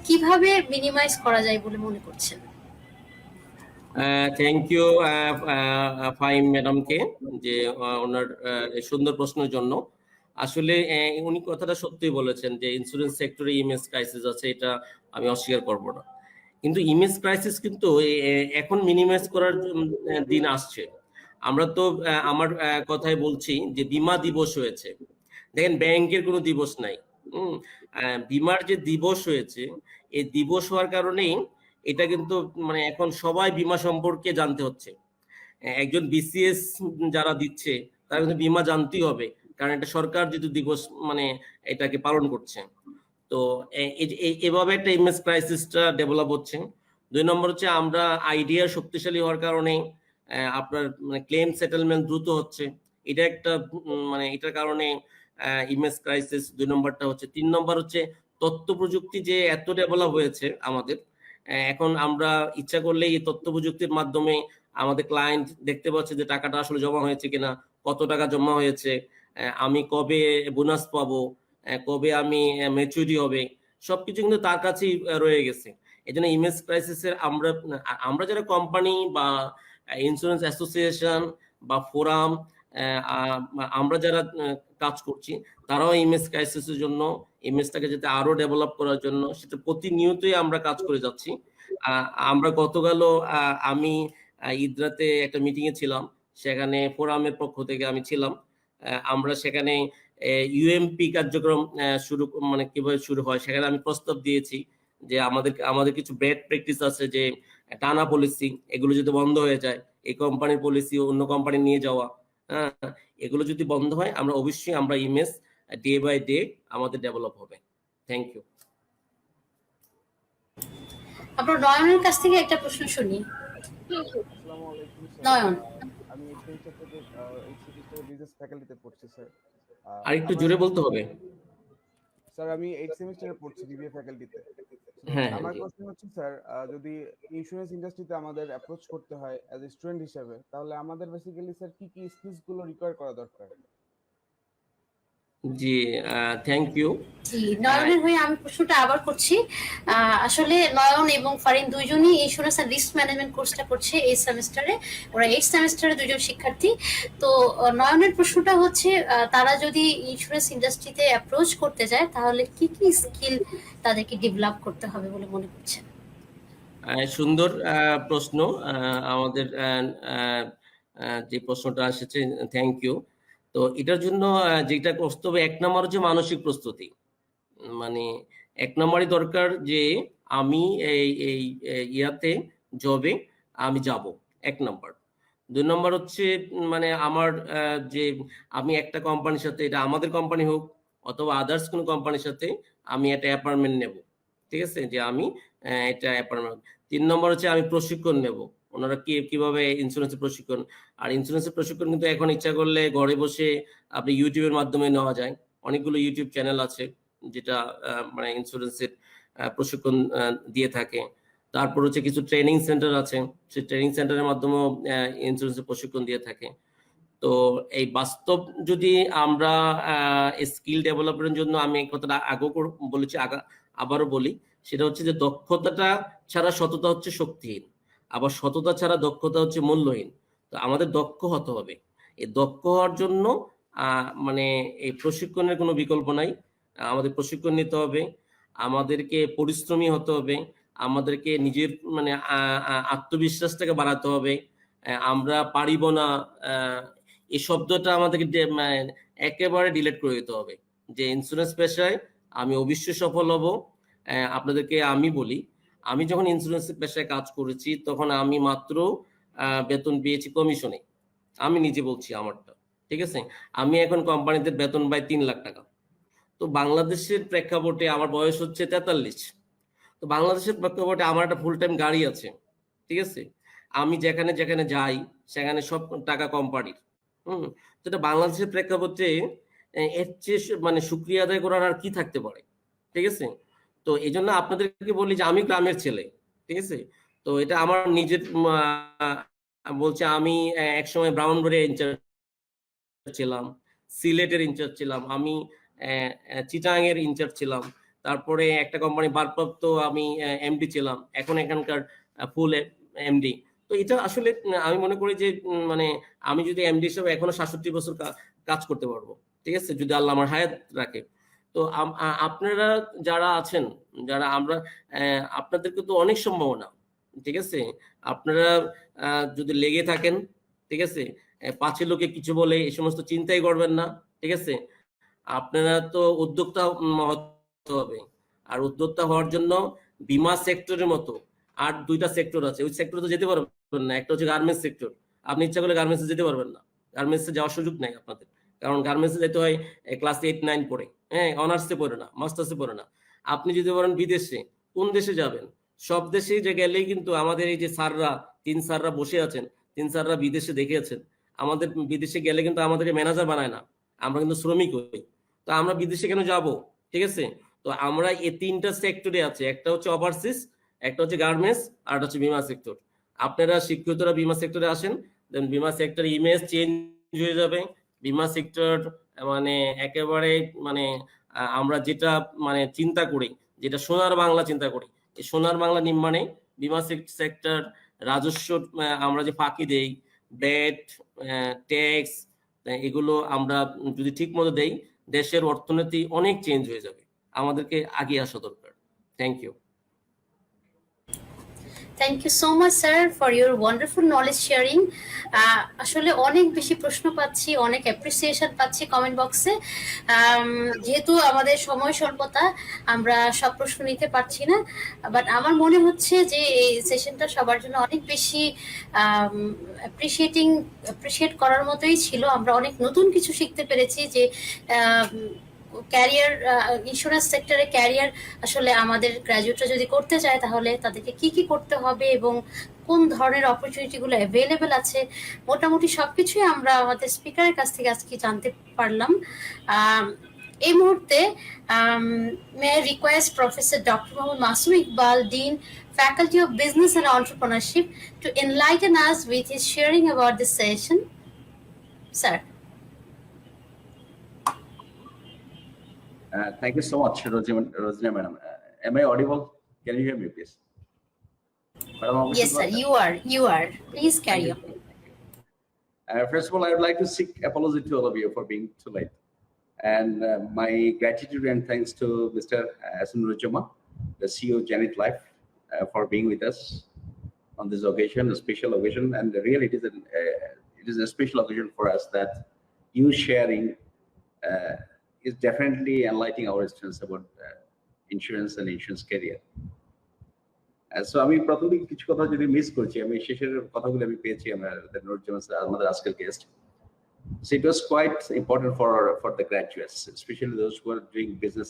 কিভাবে মিনিমাইজ করা যায় বলে মনে করছেন? থ্যাংক ইউ ফাইম ম্যাডামকে যে ওনার সুন্দর প্রশ্নের জন্য। আসলে উনি কথাটা সত্যিই বলেছেন যে ইন্স্যুরেন্স সেক্টরে ইমেজ ক্রাইসিস আছে, এটা আমি অস্বীকার করব না। কিন্তু ইমেজ ক্রাইসিস কিন্তু এখন মিনিমাইজ করার দিন আসছে। আমরা তো আমার কথাই বলছি যে বীমা দিবস হয়েছে, দেখেন ব্যাংকের কোনো দিবস নাই। বীমার যে দিবস হয়েছে, এই দিবস হওয়ার কারণেই এটা কিন্তু মানে এখন সবাই বীমা সম্পর্কে জানতে হচ্ছে। একজন বিসিএস যারা দিচ্ছে তারা কিন্তু বীমা জানতেই হবে, কারণ এটা সরকার যেহেতু দিবস মানে এটাকে পালন করছে। তো এভাবে একটা ইমেজ ক্রাইসিসটা ডেভেলপ হচ্ছে। 2 নম্বর হচ্ছে আমরা আইডিয়া শক্তিশালী হওয়ার কারণে আপনার মানে ক্লেম সেটেলমেন্ট দ্রুত হচ্ছে, এটা একটা মানে এটার কারণে ইমেজ ক্রাইসিস 2 নম্বরটা হচ্ছে। 3 নম্বর হচ্ছে তথ্য প্রযুক্তি যে এত ডেভেলপ হয়েছে আমাদের, এখন আমরা ইচ্ছা করলে এই তথ্য প্রযুক্তির মাধ্যমে আমাদের ক্লায়েন্ট দেখতে পাচ্ছে যে টাকাটা আসলে জমা হয়েছে কিনা, কত টাকা জমা হয়েছে, আমি কবে বোনাস পাবো, কবে আমি ম্যাচুরিটি হবে, সবকিছু কিন্তু তার কাছেই রয়ে গেছে। এই জন্য ইমেজ ক্রাইসিসের আমরা যারা কোম্পানি বা ইন্স্যুরেন্স অ্যাসোসিয়েশন বা ফোরাম আমরা যারা কাজ করছি, তারাও ইমেজ ক্রাইসিসের জন্য, ইমেজটাকে যাতে আরো ডেভেলপ করার জন্য সেটা প্রতিনিয়তই আমরা কাজ করে যাচ্ছি। আমরা গতকালও আমি ইদ্রাতে একটা মিটিং এ ছিলাম, সেখানে ফোরামের পক্ষ থেকে আমি ছিলাম। আমরা সেখানে ইউএমপি কার্যক্রম শুরু মানে কিভাবে শুরু হয় সেখানে আমি প্রস্তাব দিয়েছি যে আমাদের কিছু ব্যাড প্র্যাকটিস আছে, যে টানা পলিসি, এগুলো যদি বন্ধ হয়ে যায়, এই কোম্পানির পলিসি অন্য কোম্পানি নিয়ে যাওয়া, এগুলো যদি বন্ধ হয় আমরা অবশ্যই আমরা ইমেজ ডে বাই ডে আমাদের ডেভেলপ হবে। Thank you. আমরা নয়নের কাছ থেকে একটা প্রশ্ন শুনি। নয়ন। আমি বিজনেস ফ্যাকাল্টিতে পড়ছি স্যার। আর একটু জোরে বলতে হবে। স্যার আমি 8 সেমিস্টারে পড়ছি বিবিএ ফ্যাকাল্টিতে। হ্যাঁ, আমার কোশ্চেন হচ্ছে স্যার, যদি ইন্স্যুরেন্স ইন্ডাস্ট্রিতে আমাদের অ্যাপ্রোচ করতে হয় অ্যাজ এ স্টুডেন্ট হিসেবে, তাহলে আমাদের বেসিক্যালি স্যার কি কি স্কিলস গুলো রিকোয়ার করা দরকার? জি, থ্যাংক ইউ। জি, নয়নের হয়ে আমি প্রশ্নটা আবার করছি। আসলে নয়ন এবং ফারিন দুইজনই ইন্স্যুরেন্স এন্ড রিস্ক ম্যানেজমেন্ট কোর্সটা করছে এই সেমিস্টারে। ওরা 8 সেমিস্টারে দুইজন শিক্ষার্থী। তো নয়নের প্রশ্নটা হচ্ছে তারা যদি ইন্স্যুরেন্স ইন্ডাস্ট্রিতে অ্যাপ্রোচ করতে যায় তাহলে কি কি স্কিল তাদেরকে ডেভেলপ করতে হবে বলে মনে করছেন? সুন্দর প্রশ্ন। আমাদের যে প্রশ্নটা এসেছে, থ্যাংক ইউ। তো এটার জন্য যেটা করতে হবে, 1 নম্বর হচ্ছে মানসিক প্রস্তুতি। মানে 1 নম্বরই দরকার যে আমি এই ইয়াতে জবে আমি যাব, 1 নম্বর। 2 নম্বর হচ্ছে মানে আমার যে আমি একটা কোম্পানির সাথে, এটা আমাদের কোম্পানি হোক অথবা আদার্স কোনো কোম্পানির সাথে আমি একটা অ্যাপয়েন্টমেন্ট নেব। ঠিক আছে, যে আমি এটা 3 নম্বর হচ্ছে আমি প্রশিক্ষণ নেব, ওনারা কিভাবে ইন্স্যুরেন্সের প্রশিক্ষণ। আর ইন্স্যুরেন্সের প্রশিক্ষণ কিন্তু এখন ইচ্ছা করলে ঘরে বসে আপনি ইউটিউবের মাধ্যমে নেওয়া যায়, অনেকগুলো ইউটিউব চ্যানেল আছে যেটা মানে ইন্স্যুরেন্সের প্রশিক্ষণ দিয়ে থাকে। তারপর হচ্ছে কিছু ট্রেনিং সেন্টার আছে, সেই ট্রেনিং সেন্টারের মাধ্যমেও ইন্স্যুরেন্সের প্রশিক্ষণ দিয়ে থাকে। তো এই বাস্তব যদি আমরা স্কিল ডেভেলপমেন্টের জন্য, আমি এই কথাটা আগেও বলেছি, আবারও বলি, সেটা হচ্ছে যে দক্ষতাটা ছাড়া সততা হচ্ছে শক্তিহীন, আবার সততা ছাড়া দক্ষতা হচ্ছে মূল্যহীন। তো আমাদের দক্ষ হতে হবে। এই দক্ষ হওয়ার জন্য মানে এই প্রশিক্ষণের কোনো বিকল্প নাই। আমাদের প্রশিক্ষণ নিতে হবে, আমাদেরকে পরিশ্রমী হতে হবে, আমাদেরকে নিজের মানে আত্মবিশ্বাসটাকে বাড়াতে হবে। আমরা পারিব না এই শব্দটা আমাদেরকে একেবারে ডিলিট করে দিতে হবে। যে ইন্স্যুরেন্স পেশায় আমি অবশ্যই সফল হব। আপনাদেরকে আমি বলি, আমি যখন ইন্স্যুরেন্স পেশায় কাজ করেছি তখন আমি মাত্র বেতন পেয়েছি কমিশনে। আমি নিজে বলছি আমারটা, ঠিক আছে। আমি এখন কোম্পানিতে বেতন পাই 3 লাখ টাকা। তো বাংলাদেশের প্রেক্ষাপটে আমার বয়স হচ্ছে 43। তো বাংলাদেশের প্রেক্ষাপটে আমার একটা ফুল টাইম গাড়ি আছে, ঠিক আছে। আমি যেখানে যেখানে যাই সেখানে সব টাকা কোম্পানির। তো এটা বাংলাদেশের প্রেক্ষাপটে এর চেয়ে মানে শুকরিয়া আদায় করার আর কি থাকতে পারে, ঠিক আছে। তো এই জন্য আপনাদেরকে বলি যে আমি গ্রামের ছেলে, ঠিক আছে। তো এটা আমার নিজের বলছে। আমি একসময় ব্রাহ্মণবাড়িয়া ইনচার্জ ছিলাম, সিলেটের ইনচার্জ ছিলাম, আমি চিটাং এর ইনচার্জ ছিলাম, তারপরে একটা কোম্পানি ভারপ্রাপ্ত আমি এমডি ছিলাম, এখন এখানকার ফুল এমডি। তো এটা আসলে আমি মনে করি যে মানে আমি যদি এমডি হিসেবে এখনো 67 বছর কাজ করতে পারবো, ঠিক আছে, যদি আল্লাহ আমার হায়াত রাখে। তো আপনারা যারা আছেন, যারা আমরা, আপনাদেরকে তো অনেক সম্ভাবনা, ঠিক আছে। আপনারা যদি লেগে থাকেন, ঠিক আছে, পাঁচের লোকে কিছু বলে এই সমস্ত চিন্তাই করবেন না, ঠিক আছে। আপনারা তো উদ্যোক্তা হতে হবে। আর উদ্যোক্তা হওয়ার জন্য বীমা সেক্টরের মতো আর 2টা সেক্টর আছে, ওই সেক্টরে তো যেতে পারবেন না। একটা হচ্ছে গার্মেন্টস সেক্টর, আপনি ইচ্ছা করলে গার্মেন্টসে যেতে পারবেন না, গার্মেন্টসে যাওয়ার সুযোগ নাই আপনাদের। কারণ গার্মেন্টসে যেতে হয় ক্লাস 8-9 পড়ে, হ্যাঁ, অনার্সে পড়ে না, মাস্টার্সে পড়ে না। আপনি যদি বলেন বিদেশে, কোন দেশে যাবেন? সব দেশে যে গেলেই কিন্তু আমাদের এই যে স্যাররা, 3 স্যাররা বসে আছেন, 3 স্যাররা বিদেশে দেখে আছেন। আমাদের বিদেশে গেলে কিন্তু আমাদেরকে ম্যানেজার বানায় না, আমরা কিন্তু শ্রমিক হই। তো আমরা বিদেশে কেন যাব, ঠিক আছে। তো আমরা এই 3টা সেক্টরে আছে, একটা হচ্ছে ওভারসিজ, একটা হচ্ছে গার্মেন্টস, আর একটা হচ্ছে বীমা সেক্টর। আপনারা শিক্ষিতরা বীমা সেক্টরে আসেন, দেন বীমা সেক্টর ইমেজ চেঞ্জ হয়ে যাবে। বীমা সেক্টর মানে একেবারে মানে আমরা যেটা মানে চিন্তা করি, যেটা সোনার বাংলা চিন্তা করি, এই সোনার বাংলা নির্মাণে বীমা সেক্টর রাজস্ব আমরা যে ফাঁকি দেই, ব্যাট, ট্যাক্স, এগুলো আমরা যদি ঠিক মতো দেই, দেশের অর্থনীতি অনেক চেঞ্জ হয়ে যাবে। আমাদেরকে আগে আসা দরকার। Thank you. Thank you so much sir for your wonderful knowledge sharing. আসলে অনেক বেশি প্রশ্ন পাচ্ছি, অনেক অ্যাপ্রিসিয়েশন পাচ্ছি কমেন্ট বক্সে। যেহেতু আমাদের সময় স্বল্পতা, আমরা সব প্রশ্ন নিতে পারছি না, বাট আমার মনে হচ্ছে যে এই সেশনটা সবার জন্য অনেক বেশি অ্যাপ্রিসিয়েট করার মতোই ছিল। আমরা অনেক নতুন কিছু শিখতে পেরেছি যে ক্যারিয়ার, ইন্স্যুরেন্স সেক্টরে ক্যারিয়ার আসলে আমাদের গ্র্যাজুয়েটরা যদি করতে চায় তাহলে তাদেরকে কি কি করতে হবে এবং কোন ধরনের অপরচুনিটিগুলো অ্যাভেলেবেল আছে, মোটামুটি সবকিছুই আমরা আমাদের স্পিকারের কাছ থেকে আজকে জানতে পারলাম। এই মুহূর্তে may I request professor doctor Mohammad Masum Iqbal, Dean, Faculty of Business and Entrepreneurship, to enlighten us with his sharing about this session. Sir. Thank you so much, Rosina madam. Am I audible? Can you hear me, please? Madam, Yes, sir. You are. Please carry on. First of all, I would like to seek apology to all of you for being too late, and my gratitude and thanks to Mr. Asunur Joma, the CEO of Janet Life, for being with us on this occasion, a special occasion, and really it is a special occasion for us that you sharing. Is definitely enlightening our students about insurance and insurance career. So আমি প্রথমে কিছু কথা যদি miss করছি, আমি শেষের কথাগুলো আমি পেয়েছি আমাদের আজকের guest. So it was quite important for the graduates, especially those who are doing business,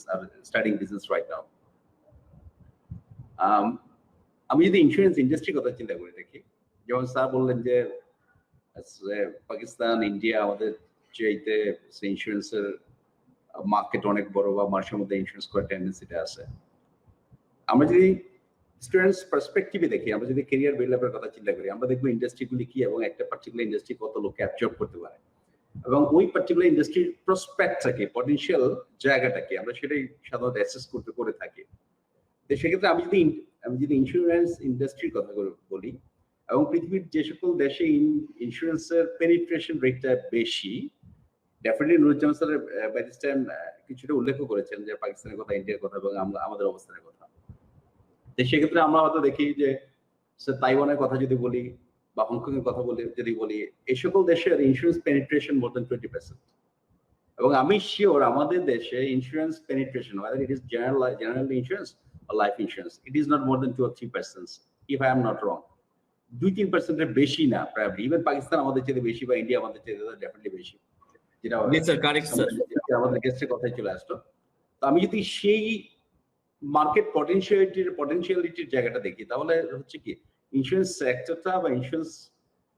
studying business right now. আমি যদি ইন্স্যুরেন্স ইন্ডাস্ট্রির কথা চিন্তা করে দেখি, যেমন স্যার বললেন যে পাকিস্তান, ইন্ডিয়া আমাদের চাইতে ইন্স্যুরেন্সের মার্কেট অনেক বড় বা মানুষের মধ্যে ইন্স্যুরেন্স করার টেন্ডেন্সিটা আছে। আমরা যদি স্টুডেন্টস পার্সপেক্টিভে দেখি, আমরা যদি ক্যারিয়ার বিল্ড আপের কথা চিন্তা করি, আমরা দেখবো ইন্ডাস্ট্রিগুলি কি এবং একটা পার্টিকুলার ইন্ডাস্ট্রি কত লোককে অ্যাবজর্ব করতে পারে এবং ওই পার্টিকুলার ইন্ডাস্ট্রির প্রসপেক্টটাকে, পটেনশিয়াল জায়গাটাকে আমরা সেটাই সাধারণত অ্যাসেস করে থাকি। তো সেক্ষেত্রে আমি যদি ইন্স্যুরেন্স ইন্ডাস্ট্রির কথা বলি এবং পৃথিবীর যে সকল দেশে ইন্স্যুরেন্সের পেনিট্রেশন রেটটা বেশি, definitely Nuruzzaman sir by this time কিছুটা উল্লেখ করেছেন যে পাকিস্তানের কথা, ইন্ডিয়ার কথা এবং আমাদের অবস্থানের কথা। তো সেক্ষেত্রে আমরা হয়তো দেখি যে তাইওয়ানের কথা যদি বলি বা হংকং এর কথা যদি বলি, এই সকল দেশের ইন্স্যুরেন্স পেনিট্রেশন মোর দেন 20%। এবং আমি শিওর আমাদের দেশে insurance penetration, whether it is general insurance or life insurance, it is not more than 2 or 3%, if I am not wrong. 2-3% এর বেশি না, প্রায় ইভেন পাকিস্তান আমাদের চেয়ে বেশি বা ইন্ডিয়া আমাদের চেয়ে ডেফিনেটলি বেশি, যেটা আমাদের গেস্টের কথাই চলে আসতো। তো আমি যদি সেই মার্কেট পটেনশিয়ালিটির জায়গাটা দেখি, তাহলে হচ্ছে কি ইন্স্যুরেন্স সেক্টরটা বা ইন্স্যুরেন্স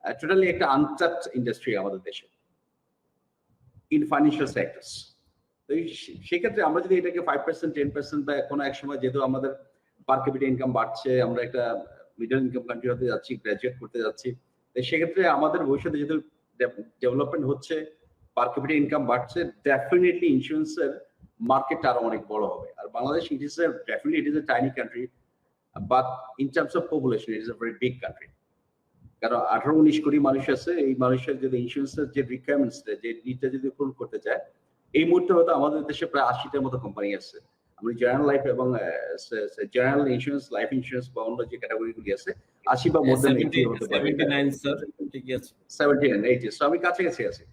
টোটালি একটা আনটাচড ইন্ডাস্ট্রি আমাদের দেশে ইন ফাইন্যান্সিয়াল সেক্টরস। তো সেক্ষেত্রে আমরা যদি এটাকে 5%, 10% বা কোনো এক সময়, যেহেতু আমাদের পার ক্যাপিটা ইনকাম বাড়ছে, আমরা একটা মিডল ইনকাম কান্ট্রি হতে যাচ্ছি, গ্রাজুয়েট করতে যাচ্ছি, তো সেক্ষেত্রে আমাদের ভবিষ্যতে যেহেতু ডেভেলপমেন্ট হচ্ছে, পার ক্যাপিটা ইনকাম বাড়ছে, ডেফিনেটলি ইন্স্যুরেন্সের মার্কেটটা আরো অনেক বড় হবে। আর Bangladesh it is a tiny country, but in terms of population it is a very big country. কারণ 18-19 কোটি মানুষ আছে, এই মানুষের যদি ইন্স্যুরেন্সের যে রিকোয়ারমেন্টস, যে নিডটা যদি পূরণ করতে চায়, এই মুহূর্তে হয়তো আমাদের দেশে প্রায় 80টার মতো কোম্পানি আছে। আমরা জেনারেল লাইফ এবং জেনারেল ইন্স্যুরেন্স, লাইফ ইন্স্যুরেন্স বা অন্য যে ক্যাটাগরিগুলি আছে, 80 বা মোর দেন 80 হতে পারে। 79 স্যার, ঠিক আছে, 79, 80, সো আমি কাছাকাছি আছি।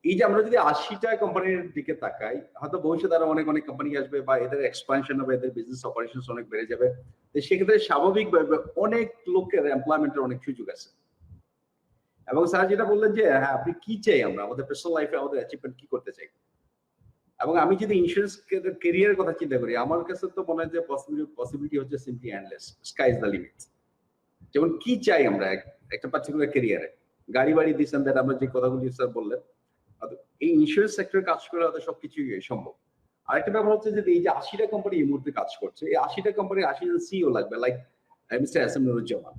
এই যে আমরা যদি 80টা কোম্পানির দিকে তাকাই, হয়তো ভবিষ্যতে আরো অনেক কোম্পানি আসবে বা এদের এক্সপানশন হবে, এদের বিজনেস অপারেশনস অনেক বেড়ে যাবে। তো সেক্ষেত্রে স্বাভাবিকভাবে অনেক লোকের এমপ্লয়মেন্টের অনেক সুযোগ আছে। এবং স্যার যেটা বললেন যে হ্যাঁ, আপনি কি চাই, আমরা আমাদের পার্সোনাল লাইফে আমাদের অ্যাচিভমেন্ট কি করতে চাই, এবং আমি যদি ইন্স্যুরেন্স ক্যারিয়ারের কথা চিন্তা করি, আমার কাছে তো মনে হয় যে পসিবিলিটি হচ্ছে simply endless, sky is the limit. যেমন কি চাই আমরা একটা পার্টিকুলার ক্যারিয়ারে, গাড়ি বাড়ি দিস এন্ড দ্যাট, আমরা যে কথাগুলি স্যার বললেন, এই ইন্স্যুরেন্স সেক্টরে কাজ করে হয়তো সবকিছুই সম্ভব। আরেকটা ব্যাপার হচ্ছে যে এই যে 80টা কোম্পানি এই মুহূর্তে কাজ করছে, এই 80টা কোম্পানি 80 জন সিইও লাগবে, like mister S M Nuruzzaman.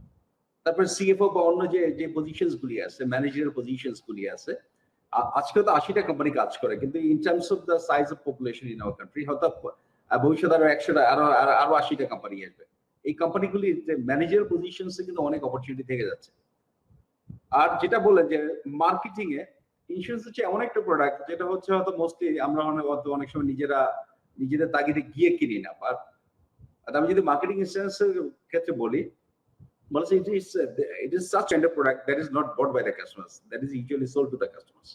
তারপর সিএফও বা অন্য যে পজিশনস গুলি আছে, ম্যানেজারিয়াল পজিশনস গুলি আছে, আজকে তো 80টা কোম্পানি কাজ করে, কিন্তু in terms of the size of population in our country হয়তো ভবিষ্যতে আরো 100টা আরো 80টা কোম্পানি আসবে। এই কোম্পানিগুলির যে ম্যানেজারিয়াল পজিশনসে কিন্তু অনেক অপরচুনিটি থেকে যাচ্ছে। আর যেটা বললেন যে মার্কেটিং এ ইন্স্যুরেন্স হচ্ছে এমন একটা প্রোডাক্ট যেটা হচ্ছে হয়তো মোস্টলি আমরা অনেক সময় নিজেদের তাগিদে গিয়ে কিনি না। বাট আমি যদি মার্কেটিং ইন্স্যুরেন্সের ক্ষেত্রে বলি, বলছে it is such kind of product that is not bought by the customers, that is usually sold to the customers.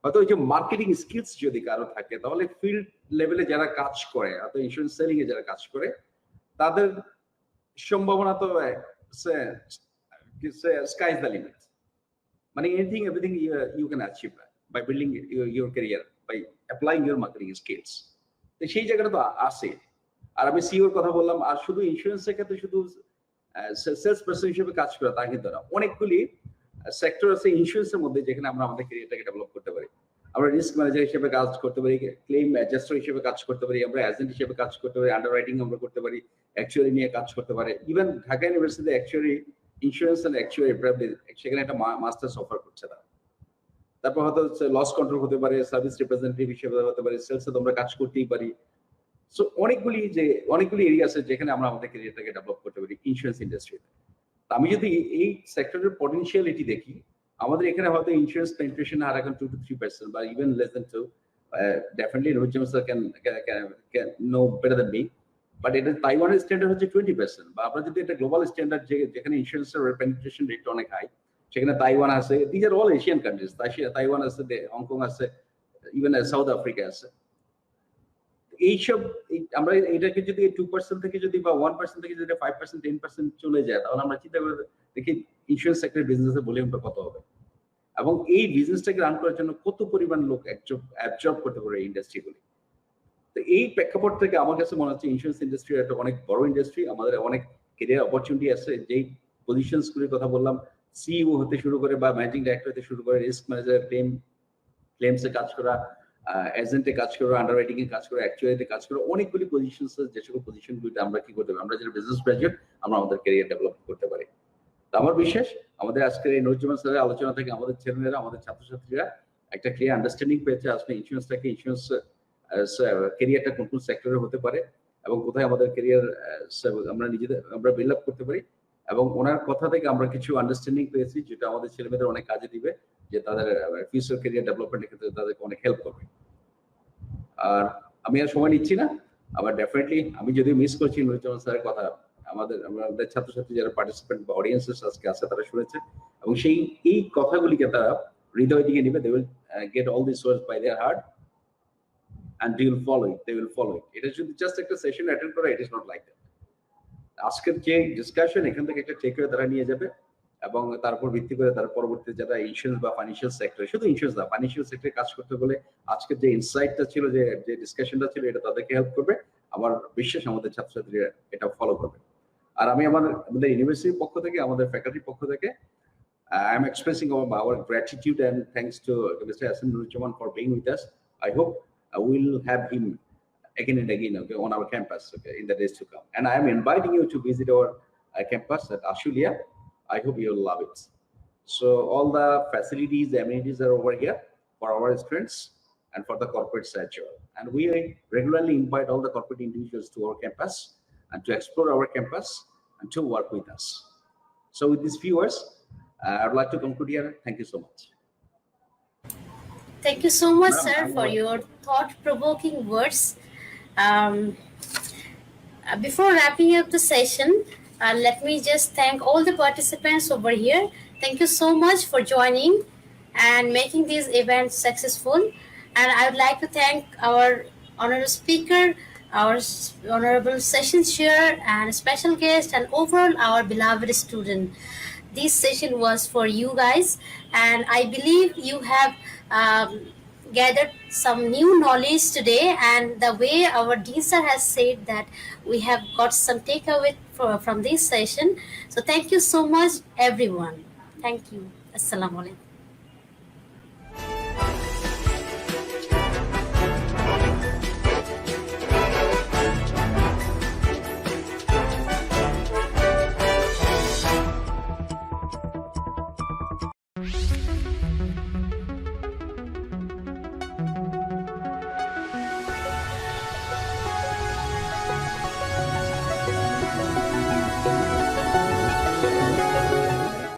হয়তো ওই যে মার্কেটিং স্কিলস যদি কারো থাকে, তাহলে ফিল্ড লেভেলে যারা কাজ করে, হয়তো ইন্স্যুরেন্স সেলিং এ যারা কাজ করে, তাদের সম্ভাবনা তো স্কাই ইজ দ্য লিমিট। মানে everything you can achieve by building your career, by applying your marketing skills. তো সেই জায়গাটা তো আছে। আর আমি সিওর কথা বললাম, আর শুধু ইন্স্যুরেন্সের ক্ষেত্রে শুধু সেলস পারসন হিসেবে কাজ করে তা কিন্তু না, অনেকগুলি সেক্টর আছে ইন্স্যুরেন্সের মধ্যে যেখানে আমরা আমাদের ক্যারিয়ারটাকে ডেভেলপ করতে পারি। আমরা রিস্ক ম্যানেজার হিসেবে কাজ করতে পারি, ক্লেম অ্যাডজাস্টার হিসেবে কাজ করতে পারি, আমরা এজেন্ট হিসেবে কাজ করতে পারি, আন্ডাররাইটিং আমরা করতে পারি, অ্যাকচুয়ারি নিয়ে কাজ করতে পারি। ইভেন ঢাকা ইউনিভার্সিটিতে অ্যাকচুয়ারি ইন্স্যুরেন্স এন্ড অ্যাকচুয়ারি সেখানে একটা মাস্টার্স অফার করছে তারা। তারপর হয়তো লস কন্ট্রোল হতে পারে, সার্ভিস রিপ্রেজেন্টেটিভ হিসেবে হতে পারে, সেলসে আমরা কাজ করতেই পারি। সো অনেকগুলি এরিয়া আছে যেখানে আমরা আমাদের ক্যারিয়ারটাকে ডেভেলপ করতে পারি ইন্স্যুরেন্স ইন্ডাস্ট্রিতে। আমি যদি এই সেক্টরের পটেনশিয়ালিটি দেখি, আমাদের এখানে হয়তো ইন্স্যুরেন্স পেনিট্রেশন আর এখন 2 to 3% বা even less than 2, definitely Nuruzzaman sir can know better than me, but এটা তাইওয়ানের স্ট্যান্ডার্ড হচ্ছে 20%। বা আমরা যদি একটা গ্লোবাল স্ট্যান্ডার্ড যেখানে ইন্স্যুরেন্সের পেনিট্রেশন রেট অনেক হাই, সেখানে তাইওয়ান আছে, these are all Asian countries, Taiwan আছে, হংকং আছে, ইভেন সাউথ আফ্রিকা আছে। এইসব আমরা এটাকে যদি 2% থেকে যদি বা 1% থেকে যদি 5%, 10% চলে যায়, তাহলে আমরা চিন্তা করে দেখি ইন্স্যুরেন্স সেক্টরের বিজনেসের ভলিউমটা কত হবে এবং এই বিজনেসটাকে রান করার জন্য কত পরিমাণ লোক অ্যাবজর্ব করতে পারে এই ইন্ডাস্ট্রিগুলি। তো এই প্রেক্ষাপট থেকে আমার কাছে মনে হচ্ছে ইন্স্যুরেন্স ইন্ডাস্ট্রি একটা অনেক বড় ইন্ডাস্ট্রি, আমাদের অনেক কেরিয়ার অপরচুনিটি আছে। যেই পজিশনস গুলির কথা বললাম, সিইও হতে শুরু করে বা ম্যানেজিং ডাইরেক্টর হতে শুরু করে, রিস্ক ম্যানেজার, ক্লেমসে কাজ করা, এজেন্টে কাজ করা, আন্ডাররাইটিং এ কাজ করা, অ্যাকচুয়ারিতে কাজ করা, অনেকগুলি পজিশন আছে। যে সকল পজিশনগুলিতে আমরা কি করতে পারি, আমরা যারা বিজনেস গ্রাজুয়েট আমরা আমাদের ক্যারিয়ার ডেভেলপ করতে পারি। তো আমার বিশ্বাস আমাদের আজকের এই নুরুজ্জামান স্যারের আলোচনা থেকে আমাদের ছেলেমেয়েরা, আমাদের ছাত্রছাত্রীরা একটা ক্লিয়ার আন্ডারস্ট্যান্ডিং পেয়েছে আসলে ইন্স্যুরেন্সটাকে, ইন্স্যুরেন্স ক্যারিয়ারটা কোন কোন সেক্টরে হতে পারে এবং কোথায় আমাদের ক্যারিয়ার আমরা বিল্ড আপ করতে পারি। এবং ওনার কথা থেকে আমরা কিছু আন্ডারস্ট্যান্ডিং পেয়েছি যেটা আমাদের ছেলেমেয়েদের অনেক কাজে দিবে, যে তাদের ফিউচার ক্যারিয়ার ডেভেলপমেন্টের ক্ষেত্রে তাদেরকে অনেক হেল্প করবে। আর আমি আর সময় নিচ্ছি না, আবার ডেফিনেটলি আমি যদি মিস করছি নুরুজ্জামান স্যারের কথা, আমাদের ছাত্রছাত্রী যারা পার্টিসিপেন্ট বা অডিয়েন্সেস আজকে আছে তারা শুনেছে এবং এই কথাগুলিকে তারা হৃদয় দিকে নিবে। They will get all this words by their heart and they will follow it. এটা যদি জাস্ট একটা সেশন অ্যাটেন্ড করা, it is not like that. আজকের যে ডিসকাশন এখান থেকে একটা টেকওয়ে তারা নিয়ে যাবে এবং তারপর ভিত্তি করে তার পরবর্তীতে যারা ইন্স্যুরেন্স বা ফাইন্যান্সিয়াল সেক্টরে, শুধু ইন্স্যুরেন্স না ফাইন্যান্সিয়াল সেক্টরে কাজ করতে হলে আজকের যে ইনসাইটটা ছিল, যে ডিসকাশনটা ছিল, এটা তাদেরকে হেল্প করবে। আমার বিশ্বাস আমাদের ছাত্রছাত্রীরা এটা ফলো করবে। আর আমি আমাদের ইউনিভার্সিটির পক্ষ থেকে, আমাদের ফ্যাকাল্টির পক্ষ থেকে I am expressing our gratitude and thanks to Mr. Hasan Nurujjaman for being with us. I hope we'll have him again and again, okay, on our campus, okay, in the days to come. And I am inviting you to visit our campus at Ashulia. I hope you'll love it. So all the facilities, the amenities are over here for our students and for the corporate side. And we regularly invite all the corporate individuals to our campus and to explore our campus and to work with us. So with these few words, I would like to conclude here. Thank you so much. Thank you so much, sir, for your thought-provoking words. Before wrapping up the session, let me just thank all the participants over here. Thank you so much for joining and making these events successful. And I would like to thank our honorable speaker, our honorable session chair, and special guest, and overall our beloved student. This session was for you guys, and I believe you have gathered some new knowledge today. And the way our Dean sir has said that we have got some takeaway from this session. So thank you so much, everyone. Thank you. Assalamu alaikum.